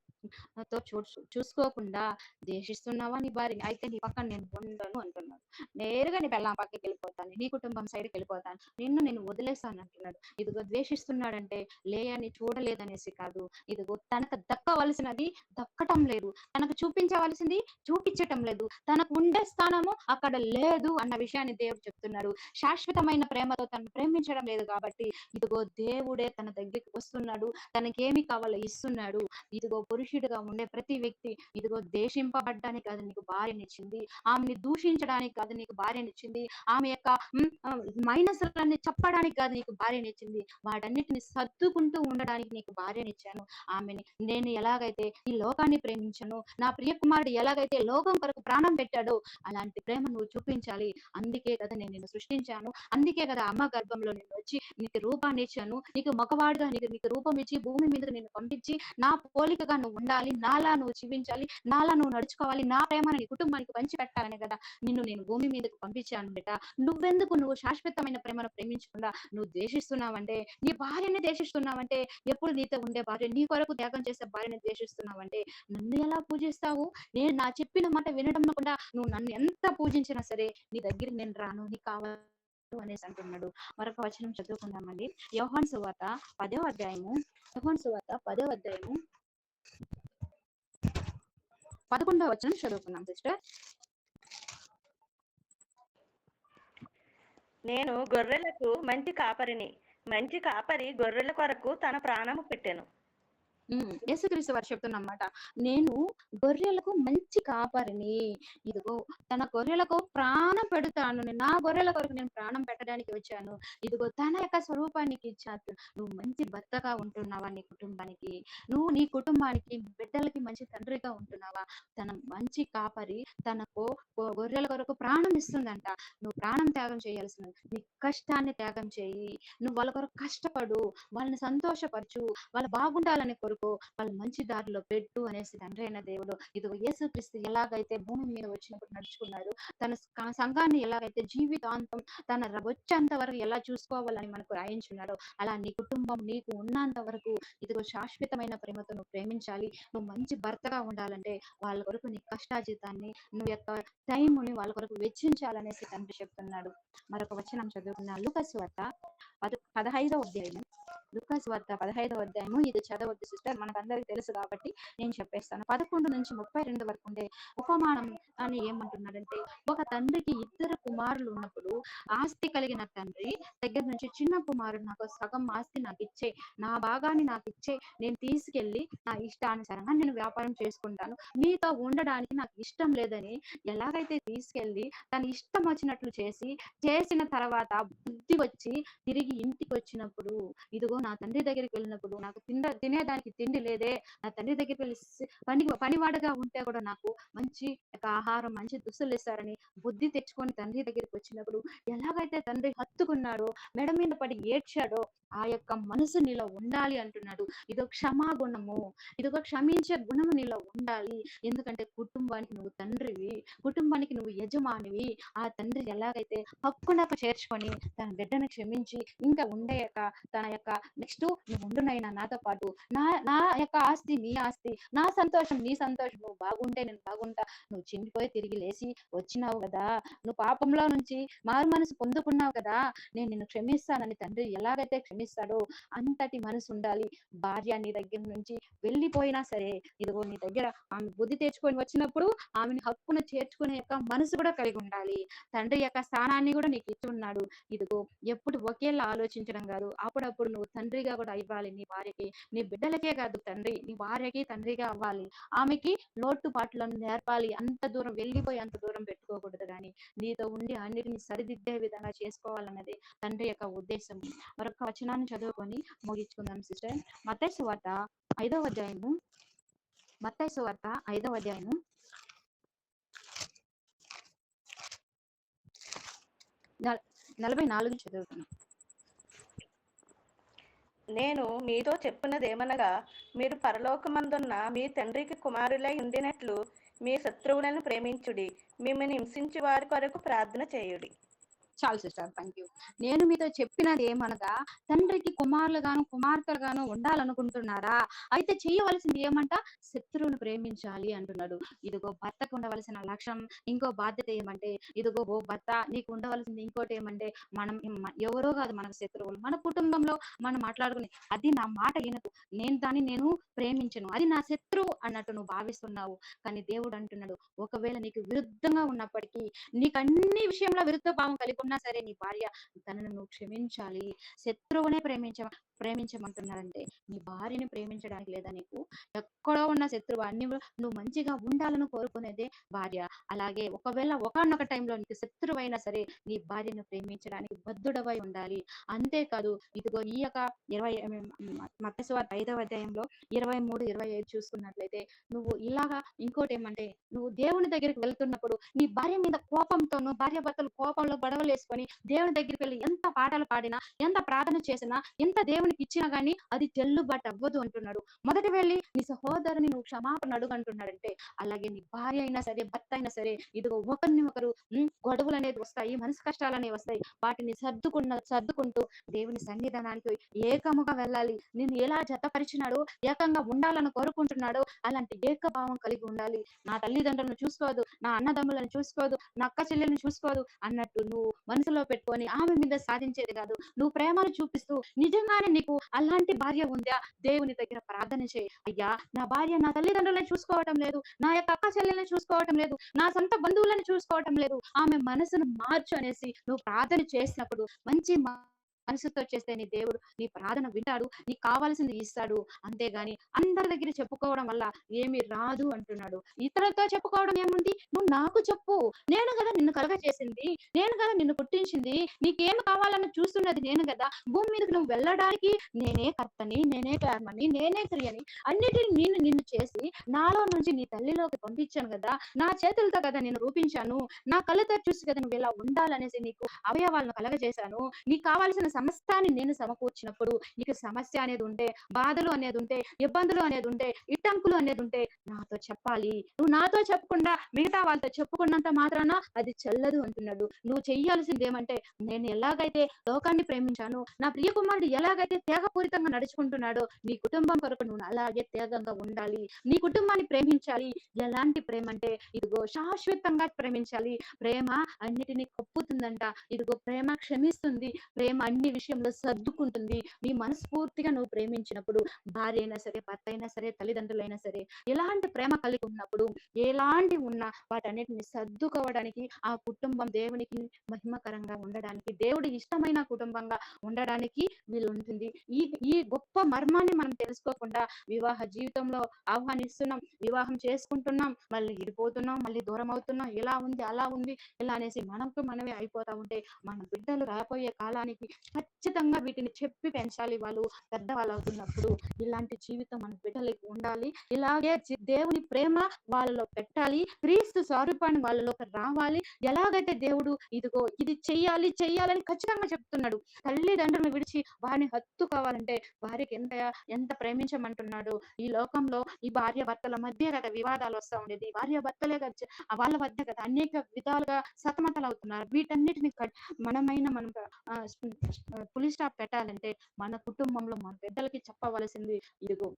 చూసుకోకుండా ద్వేషిస్తున్నావా నీ భార్యని, అయితే నీ పక్కన నేను ఉండను అంటున్నాడు. నేరుగా నీ పెళ్ళాం పక్కకి వెళ్ళిపోతాను, నీ కుటుంబం సైడ్కి వెళ్ళిపోతాను, నిన్ను వదిలేస్తాను అంటున్నాడు. ఇదిగో ద్వేషిస్తున్నాడంటే లేయాని చూడలేదనేసి కాదు, ఇదిగో తనకు దక్కవలసినది దక్కటం లేదు, తనకు చూపించవలసింది చూపించటం లేదు, తనకు ఉండే స్థానము అక్కడ లేదు అన్న విషయాన్ని దేవుడు చెప్తున్నాడు. శాశ్వతమైన ప్రేమతో తను ప్రేమించడం లేదు కాబట్టి ఇదిగో దేవుడే తన దగ్గరికి వస్తున్నాడు, తనకేమి కావాలో ఇస్తున్నాడు. ఇదిగో పురుషుడిగా ఉండే ప్రతి వ్యక్తి ఇదిగో దేశింపబడ్డానికి కాదు నీకు భార్యనిచ్చింది, ఆమెని దూషించడానికి కాదు నీకు భార్యనిచ్చింది, ఆమె యొక్క మైనస్లన్నీ చెప్పడానికి కాదు నీకు భార్యనిచ్చింది, వాటన్నిటిని సర్దుకుంటూ ఉండడానికి నీకు భార్యనిచ్చాను. ఆమెని నేను ఎలాగైతే ఈ లోకాన్ని ప్రేమించాను, నా ప్రియ కుమారుడు ఎలాగైతే లోకం కొరకు ప్రాణం పెట్టాడో అలాంటి ప్రేమ నువ్వు చూపించాలి. అందుకే కదా నేను నిన్ను సృష్టించాను, అందుకే కదా అమ్మ గర్భంలో నేను వచ్చి నీకు రూపాన్ని ఇచ్చాను, నీకు మగవాడుగా నీకు రూపం ఇచ్చి భూమి మీదకి నిన్ను పంపించి నా పోలికగా నువ్వు ఉండాలి, నాలా నువ్వు జీవించాలి, నాలా నువ్వు నడుచుకోవాలి, నా ప్రేమను నీ కుటుంబానికి పంచి పెట్టాలని కదా నిన్ను నేను భూమి మీదకి పంపించాను బిడ్డ. నువ్వు శాశ్వతమైన ప్రేమను ప్రేమించకుండా నువ్వు ద్వేషిస్తున్నావంటే, నీ భార్యని ద్వేషిస్తున్నావంటే, ఎప్పుడు నీతో ఉండే భార్య, నీ కొరకు త్యాగం చేసే భార్యని ద్వేషిస్తున్నావంటే నన్ను ఎలా పూజిస్తావు? నేను నా చెప్పిన మాట వినడం కూడా నువ్వు నన్ను ఎంత పూజించినా సరే నీ దగ్గరికి నేను రాను, నీకు కావాలి అనేసి అంటున్నాడు. మరొక వచనం చదువుకుందామండి. యోహాను సువార్త 10వ అధ్యాయము 11వ వచనం చదువుకుందాం సిస్టర్. నేను గొర్రెలకు మంచి కాపరిని, మంచి కాపరి గొర్రెల కొరకు తన ప్రాణము పెట్టెను. యేసుక్రీస్తు వారు చెప్తున్నమాట, నేను గొర్రెలకు మంచి కాపరిని, ఇదిగో తన గొర్రెలకు ప్రాణం పెడతాను, నా గొర్రెల కొరకు నేను ప్రాణం పెట్టడానికి వచ్చాను, ఇదిగో తన యొక్క స్వరూపానికి ఇచ్చాను. నువ్వు మంచి భర్తగా ఉంటున్నావా నీ కుటుంబానికి, నువ్వు నీ కుటుంబానికి బిడ్డలకి మంచి తండ్రిగా ఉంటున్నావా? తన మంచి కాపరి తనకు గొర్రెల కొరకు ప్రాణం ఇస్తుందంట. నువ్వు ప్రాణం త్యాగం చేయాల్సిన, నీ కష్టాన్ని త్యాగం చేయి, నువ్వు వాళ్ళ కొరకు కష్టపడు, వాళ్ళని సంతోషపరచు, వాళ్ళు బాగుండాలని కోరుకో, కొరకు వాళ్ళు మంచి దారిలో పెట్టు అనేసి తండ్రి అయిన దేవుడు ఇదిగో యేసుక్రీస్తు ఎలాగైతే భూమి మీద వచ్చినప్పుడు నడుచుకున్నాడు, తన సంఘాన్ని ఎలాగైతే జీవితాంతం వచ్చేంత వరకు ఎలా చూసుకోవాలని మనకు రాయించున్నాడో, అలా నీ కుటుంబం నీకు ఉన్నంత వరకు ఇదిగో శాశ్వతమైన ప్రేమతో నువ్వు ప్రేమించాలి. నువ్వు మంచి భర్తగా ఉండాలంటే వాళ్ళ కొరకు నీ కష్టాజీతాన్ని, నువ్వు యొక్క టైంని వాళ్ళ కొరకు వెచ్చించాలనేసి తండ్రి చెప్తున్నాడు. మరొక వచనం చదువుకున్న లూకాసు వార్త 15వ అధ్యాయం. లూకాసు వార్త 15వ అధ్యాయము. ఇది చదవద్దు సిస్టర్, మనకందరికి తెలుసు కాబట్టి నేను చెప్పేస్తాను. 11 నుంచి 32 వరకు ఉండే ఉపమానం అని ఏమంటున్నాడంటే, ఒక తండ్రికి 2 కుమారులు ఉన్నప్పుడు ఆస్తి కలిగిన తండ్రి దగ్గర నుంచి చిన్న కుమారుడు నాకు సగం ఆస్తి నాకు ఇచ్చే, నా భాగాన్ని నాకు ఇచ్చే, నేను తీసుకెళ్లి నా ఇష్టానుసారంగా నేను వ్యాపారం చేసుకుంటాను, మీతో ఉండడానికి నాకు ఇష్టం లేదని ఎలాగైతే తీసుకెళ్లి తన ఇష్టం వచ్చినట్లు చేసిన తర్వాత బుద్ధి వచ్చి తిరిగి ఇంటికి వచ్చినప్పుడు, ఇదిగో నా తండ్రి దగ్గరికి వెళ్ళినప్పుడు నాకు తినేదానికి తిండి లేదే, నా తండ్రి దగ్గరికి వెళ్ళి పనివాడగా ఉంటే కూడా నాకు మంచి ఆహారం మంచి దుస్తులు ఇస్తారని బుద్ధి తెచ్చుకొని తండ్రి దగ్గరికి వచ్చినప్పుడు ఎలాగైతే తండ్రి హత్తుకున్నాడో, మెడ మీద పడి ఏడ్చాడో, ఆ యొక్క మనసు నీలో ఉండాలి అంటున్నాడు. ఇదో క్షమాగుణము, ఇదిగో క్షమించే గుణము నీలో ఉండాలి. ఎందుకంటే కుటుంబానికి నువ్వు తండ్రివి, కుటుంబానికి నువ్వు యజమానివి. ఆ తండ్రి ఎలాగైతే హక్కునకు చేర్చుకొని తన బిడ్డను క్షమించి ఇంకా ఉండేయక తన యొక్క నెక్స్ట్ నువ్వు ఉండునైనా నాతో పాటు, నా యొక్క ఆస్తి నీ ఆస్తి, నా సంతోషం నీ సంతోషం, నువ్వు బాగుంటే నేను బాగుంటా, నువ్వు చిండిపోయి తిరిగి లేచి వచ్చినావు కదా, నువ్వు పాపంలో నుంచి మారు మనసు పొందుకున్నావు కదా, నేను నిన్ను క్షమిస్తానని తండ్రి ఎలాగైతే క్షమిస్తాడో అంతటి మనసు ఉండాలి. భార్య నీ దగ్గర నుంచి వెళ్ళిపోయినా సరే, ఇదిగో నీ దగ్గర ఆమె బుద్ధి తెచ్చుకొని వచ్చినప్పుడు ఆమెను హక్కును చేర్చుకునే యొక్క మనసు కూడా కలిగి ఉండాలి. తండ్రి యొక్క స్థానాన్ని కూడా నీకు ఇచ్చి ఉన్నాడు. ఇదిగో ఎప్పుడు ఒకేలా ఆలోచించడం కాదు, అప్పుడప్పుడు నువ్వు తండ్రిగా కూడా ఇవ్వాలి నీ భార్యకి, నీ బిడ్డలకే కాదు తండ్రి, నీ భార్యకి తండ్రిగా అవ్వాలి. ఆమెకి లోటుపాట్లను నేర్పాలి. అంత దూరం వెళ్ళిపోయి అంత దూరం పెట్టుకోకూడదు, కానీ నీతో ఉండి అన్నిటిని సరిదిద్దే విధంగా చేసుకోవాలన్నది తండ్రి యొక్క ఉద్దేశం. మరొక వచనాన్ని చదువుకొని ముగించుకుందాం సిస్టర్. మత్తయి సువార్త 5వ అధ్యాయము. మత్తయి సువార్త 5వ అధ్యాయము 44 చదువుతున్నాం. నేను మీతో చెప్పున్నదేమనగా, మీరు పరలోకమందున్న మీ తండ్రికి కుమారులై ఉండినట్లు మీ శత్రువులను ప్రేమించుడి, మిమ్మల్ని హింసించు వారి కొరకు ప్రార్థన చేయుడి. చాలు సిస్టర్, థ్యాంక్ యూ. నేను మీతో చెప్పినది ఏమనగా, తండ్రికి కుమారులుగాను కుమార్తెలుగాను ఉండాలనుకుంటున్నారా? అయితే చేయవలసింది ఏమంట? శత్రువును ప్రేమించాలి అంటున్నాడు. ఇదిగో భర్తకు ఉండవలసిన లక్ష్యం, ఇంకో బాధ్యత ఏమంటే, ఇదిగో ఓ భర్త నీకు ఉండవలసింది ఇంకోటి ఏమంటే, మనం ఎవరో కాదు మనకు శత్రువులు. మన కుటుంబంలో మనం మాట్లాడుకుని అది నా మాట వినదు, నేను ప్రేమించను, అది నా శత్రువు అన్నట్టు నువ్వు భావిస్తున్నావు. కానీ దేవుడు అంటున్నాడు, ఒకవేళ నీకు విరుద్ధంగా ఉన్నప్పటికీ, నీకు అన్ని విషయంలో విరుద్ధ భావం కలిగి ఉన్నా సరే, నీ భార్య తనను నువ్వు క్షమించాలి. శత్రువునే ప్రేమించమంటున్నారంటే నీ భార్యని ప్రేమించడానికి లేదా? నీకు ఎక్కడో ఉన్న శత్రువు అన్ని నువ్వు మంచిగా ఉండాలని కోరుకునేదే భార్య. అలాగే ఒకవేళ ఒకనొక టైంలో నీకు శత్రువు అయినా సరే, నీ భార్యను ప్రేమించడానికి బద్ధుడవై ఉండాలి. అంతేకాదు, ఇదిగో ఈ యొక్క మత్తయి సువార్త 5వ అధ్యాయంలో 23, 25 చూసుకున్నట్లయితే, నువ్వు ఇలాగా ఇంకోటి ఏమంటే, నువ్వు దేవుని దగ్గరికి వెళ్తున్నప్పుడు నీ భార్య మీద కోపంతోనూ, భార్య భర్తలు కోపంలో గొడవలు వేసుకొని దేవుని దగ్గరికి వెళ్ళి ఎంత పాటలు పాడినా, ఎంత ప్రార్థన చేసినా, ఎంత దేవునికి ఇచ్చినా గానీ అది చెల్లుబాటు అవ్వదు అంటున్నాడు. మొదటి వెళ్ళి నీ సహోదరుని నువ్వు క్షమాపణ అడుగు అంటున్నాడంటే, అలాగే నీ భార్య అయినా సరే, భర్త అయినా సరే, ఇదిగో ఒకరిని ఒకరు గొడవలు అనేది వస్తాయి, మనసు కష్టాలు అనేవి వస్తాయి. వాటిని సర్దుకుంటూ దేవుని సన్నిధానానికి ఏకముగా వెళ్ళాలి. నిన్ను ఎలా జతపరిచినాడో, ఏకంగా ఉండాలని కోరుకుంటున్నాడో అలాంటి ఏకభావం కలిగి ఉండాలి. నా తల్లిదండ్రులను చూసుకోదు, నా అన్నదమ్ములను చూసుకోదు, నా అక్క చెల్లెలను చూసుకోదు అన్నట్టు నువ్వు మనసులో పెట్టుకొని ఆమె మీద సాధించేది కాదు. నువ్వు ప్రేమను చూపిస్తూ నిజంగానే నీకు అలాంటి భార్య ఉందా, దేవుని దగ్గర ప్రార్థన చేయి. అయ్యా, నా భార్య నా తల్లిదండ్రులను చూసుకోవటం లేదు, నా యొక్క అక్క చెల్లెలను చూసుకోవటం లేదు, నా సొంత బంధువులను చూసుకోవటం లేదు, ఆమె మనసును మార్చు అనేసి నువ్వు ప్రార్థన చేసినప్పుడు, మంచి మనసుతో చేస్తే నీ దేవుడు నీ ప్రార్థన వింటాడు, నీకు కావాల్సింది ఇస్తాడు. అంతేగాని అందరి దగ్గర చెప్పుకోవడం వల్ల ఏమి రాదు అంటున్నాడు. ఇతరులతో చెప్పుకోవడం ఏముంది? నువ్వు నాకు చెప్పు, నేను కదా నిన్ను కలుగ చేసింది, నేను కదా నిన్ను పుట్టించింది, నీకేమి కావాలని చూస్తున్నది నేను కదా, భూమి మీదకి నువ్వు వెళ్ళడానికి నేనే కర్తని, నేనే కర్మని, నేనే క్రియని, అన్నిటిని నిన్ను చేసి నాలో నుంచి నీ తల్లిలోకి పంపించాను కదా, నా చేతులతో కదా నేను రూపించాను, నా కళ్ళతో చూసి కదా నువ్వు ఇలా ఉండాలనేసి నీకు అవయవాలను కలగజేశాను, నీకు కావాల్సిన సమస్తాన్ని నేను సమకూర్చినప్పుడు నీకు సమస్య అనేది ఉంటే, బాధలు అనేది ఉంటే, ఇబ్బందులు అనేది ఉంటే, ఇట్టంకులు అనేది ఉంటే నాతో చెప్పాలి. నువ్వు నాతో చెప్పకుండా మిగతా వాళ్ళతో చెప్పుకున్నంత మాత్రాన అది చెల్లదు అంటున్నాడు. నువ్వు చెయ్యాల్సిందేమంటే, నేను ఎలాగైతే లోకాన్ని ప్రేమించానో, నా ప్రియ కుమారుడు ఎలాగైతే త్యాగపూరితంగా నడుచుకుంటున్నాడో, నీ కుటుంబం కొరకు నువ్వు అలాగే త్యాగంగా ఉండాలి. నీ కుటుంబాన్ని ప్రేమించాలి. ఎలాంటి ప్రేమ అంటే, ఇదిగో శాశ్వతంగా ప్రేమించాలి. ప్రేమ అన్నిటిని కప్పుతుందంట. ఇదిగో ప్రేమ క్షమిస్తుంది. ప్రేమ అన్ని విషయంలో సర్దుకుంటుంది. నీ మనస్ఫూర్తిగా నువ్వు ప్రేమించినప్పుడు భార్య అయినా సరే, భర్త అయినా సరే, తల్లిదండ్రులైనా సరే, ఎలాంటి ప్రేమ కలిగి ఉన్నప్పుడు, ఎలాంటి ఉన్నా వాటన్నిటిని సర్దుకోవడానికి, ఆ కుటుంబం దేవునికి మహిమకరంగా ఉండడానికి, దేవుడి ఇష్టమైన కుటుంబంగా ఉండడానికి వీలుంటుంది. ఈ ఈ గొప్ప మర్మాన్ని మనం తెలుసుకోకుండా వివాహ జీవితంలో ఆహ్వానిస్తున్నాం, వివాహం చేసుకుంటున్నాం, మళ్ళీ విడిపోతున్నాం, మళ్ళీ దూరం అవుతున్నాం, ఇలా ఉంది, అలా ఉంది, ఇలా అనేసి మనకు మనమే అయిపోతా ఉంటే మన బిడ్డలు రాబోయే కాలానికి ఖచ్చితంగా వీటిని చెప్పి పెంచాలి. వాళ్ళు పెద్దవాళ్ళు అవుతున్నప్పుడు ఇలాంటి జీవితం మన బిడ్డలకి ఉండాలి. ఇలాగే దేవుని ప్రేమ వాళ్ళలో పెట్టాలి. క్రీస్తు స్వరూపాన్ని వాళ్ళలోకి రావాలి. ఎలాగైతే దేవుడు ఇదిగో ఇది చెయ్యాలి చెయ్యాలని ఖచ్చితంగా చెప్తున్నాడు. తల్లిదండ్రులను విడిచి వారిని హత్తుకోవాలంటే వారికి ఎంత ప్రేమించమంటున్నాడు. ఈ లోకంలో ఈ భార్య భర్తల మధ్య కదా వివాదాలు వస్తా ఉండేది. భార్య భర్తలే కదా వాళ్ళ మధ్య కదా అనేక విధాలుగా సతమతలు అవుతున్నారు. వీటన్నిటిని మనం ఫుల్ స్టాప్ పెట్టాలంటే మన కుటుంబంలో మన పెద్దలకి చెప్పవలసింది ఇదిగో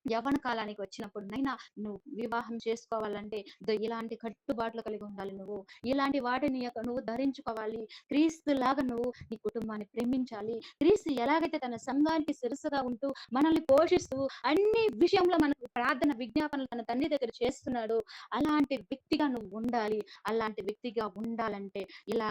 యవ్వన కాలానికి వచ్చినప్పుడు నైనా నువ్వు వివాహం చేసుకోవాలంటే ఇలాంటి కట్టుబాట్లు కలిగి ఉండాలి. నువ్వు ఇలాంటి వాటిని నువ్వు ధరించుకోవాలి. క్రీస్తు లాగా నువ్వు నీ కుటుంబాన్ని ప్రేమించాలి. క్రీస్తు ఎలాగైతే తన సంఘానికి శిరస్సుగా ఉంటూ మనల్ని పోషిస్తూ అన్ని విషయంలో మనకు ప్రార్థన విజ్ఞాపనలు తన తండ్రి దగ్గర చేస్తున్నాడు, అలాంటి వ్యక్తిగా నువ్వు ఉండాలి. అలాంటి వ్యక్తిగా ఉండాలంటే ఇలా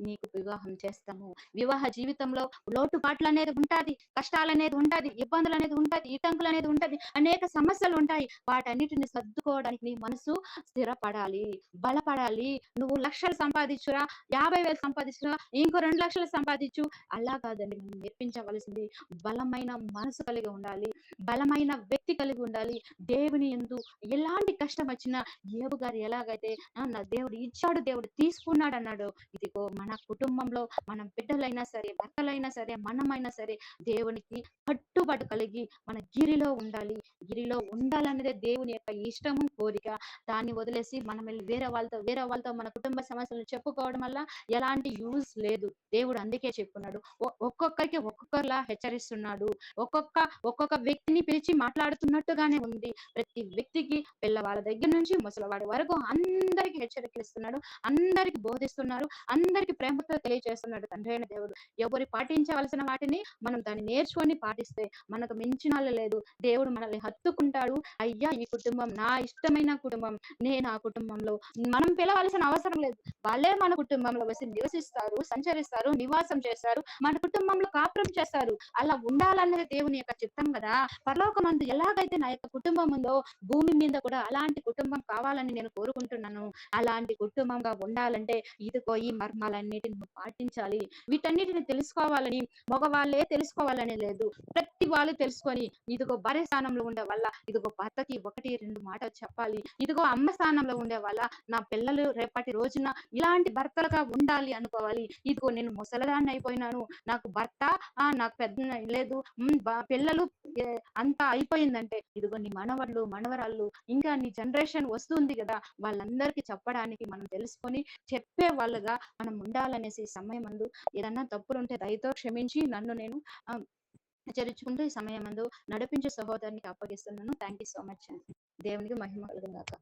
నీకు వివాహం చేస్తాము. వివాహ జీవితంలో లోటుపాట్లు అనేది ఉంటది, కష్టాలు అనేది ఉంటది, ఇబ్బందులు అనేది ఉంటది, ఇటంకులు అనేది ఉంటది, అనేక సమస్యలు ఉంటాయి. వాటన్నిటిని సర్దుకోవడానికి నీ మనసు స్థిరపడాలి, బలపడాలి. నువ్వు లక్షలు సంపాదించురా, 50,000 సంపాదించురా, ఇంకో 2,00,000 సంపాదించు, అలా కాదండి. మనం నేర్పించవలసింది బలమైన మనసు కలిగి ఉండాలి, బలమైన వ్యక్తి కలిగి ఉండాలి. దేవుని యందు ఎలాంటి కష్టం వచ్చినా యోబు గారు ఎలాగైతే నా దేవుడు ఇచ్చాడు, దేవుడు తీసుకున్నాడు అన్నాడు. ఇదిగో మన కుటుంబంలో మనం బిడ్డలైనా సరే, భర్తలైనా సరే, మనమైనా సరే దేవునికి కట్టుబాటు కలిగి మన గిరిలో ఉండాలి. గిరిలో ఉండాలనేదే దేవుని యొక్క ఇష్టము, కోరిక. దాన్ని వదిలేసి మనం వెళ్ళి వేరే వాళ్ళతో మన కుటుంబ సమస్యలను చెప్పుకోవడం వల్ల ఎలాంటి యూజ్ లేదు. దేవుడు అందుకే చెప్పున్నాడు. ఒక్కొక్కరికి ఒక్కొక్కరిలా హెచ్చరిస్తున్నాడు. ఒక్కొక్క వ్యక్తిని పిలిచి మాట్లాడుతున్నట్టుగానే ఉంది. ప్రతి వ్యక్తికి పిల్లవాళ్ళ దగ్గర నుంచి ముసలివాడి వరకు అందరికి హెచ్చరికలు ఇస్తున్నాడు, అందరికి బోధిస్తున్నారు, అందరికి ప్రేమతో తెలియజేస్తున్నాడు తండ్రి అయిన దేవుడు. ఎవరు పాటించవలసిన వాటిని మనం దాన్ని నేర్చుకొని పాటిస్తే మనకు మించిన లేదు. దేవుడు మనల్ని హత్తుకుంటాడు. అయ్యా ఈ కుటుంబం నా ఇష్టమైన కుటుంబం, నేను ఆ కుటుంబంలో మనం పిలవాల్సిన అవసరం లేదు. వాళ్ళే మన కుటుంబంలో వచ్చి నివసిస్తారు, సంచరిస్తారు, నివాసం చేస్తారు, మన కుటుంబంలో కాపురం చేస్తారు. అలా ఉండాలన్నది దేవుని యొక్క చిత్తం కదా. పరలోకమందు ఎలాగైతే నా యొక్క కుటుంబం ఉందో భూమి మీద కూడా అలాంటి కుటుంబం కావాలని నేను కోరుకుంటున్నాను. అలాంటి కుటుంబంగా ఉండాలంటే ఇదిగో ఈ మర్మాలన్నిటిని నువ్వు పాటించాలి. వీటన్నిటిని తెలుసుకోవాలని మగవాళ్ళే తెలుసుకోవాలని లేదు. ప్రతి వాళ్ళు తెలుసుకొని ఇదిగో భార్య స్థానంలో ఉండే వల్ల ఇదిగో భర్తకి 1, 2 మాటలు చెప్పాలి. ఇదిగో అమ్మ స్థానంలో ఉండే వల్ల నా పిల్లలు రేపటి రోజున ఇలాంటి భర్తలుగా ఉండాలి అనుకోవాలి. ఇదిగో నేను ముసలిదాన్ని అయిపోయినాను, నాకు భర్త నాకు పెద్ద లేదు, పిల్లలు అంతా అయిపోయిందంటే ఇదిగో నీ మనవళ్ళు మనవరాళ్ళు ఇంకా నీ జనరేషన్ వస్తుంది కదా, వాళ్ళందరికీ చెప్పడానికి మనం తెలుసుకొని చెప్పే వాళ్ళగా మనం ఉండాలనేసి సమయం అందు ఏదన్నా తప్పులుంటే దయతో క్షమించి నన్ను నేను హెచ్చరించుకుంటూ ఈ సమయమందు నడిపించే సహోదరునికి అప్పగిస్తున్నాను. Thank you so much. దేవునికి మహిమ కలుగుగాక.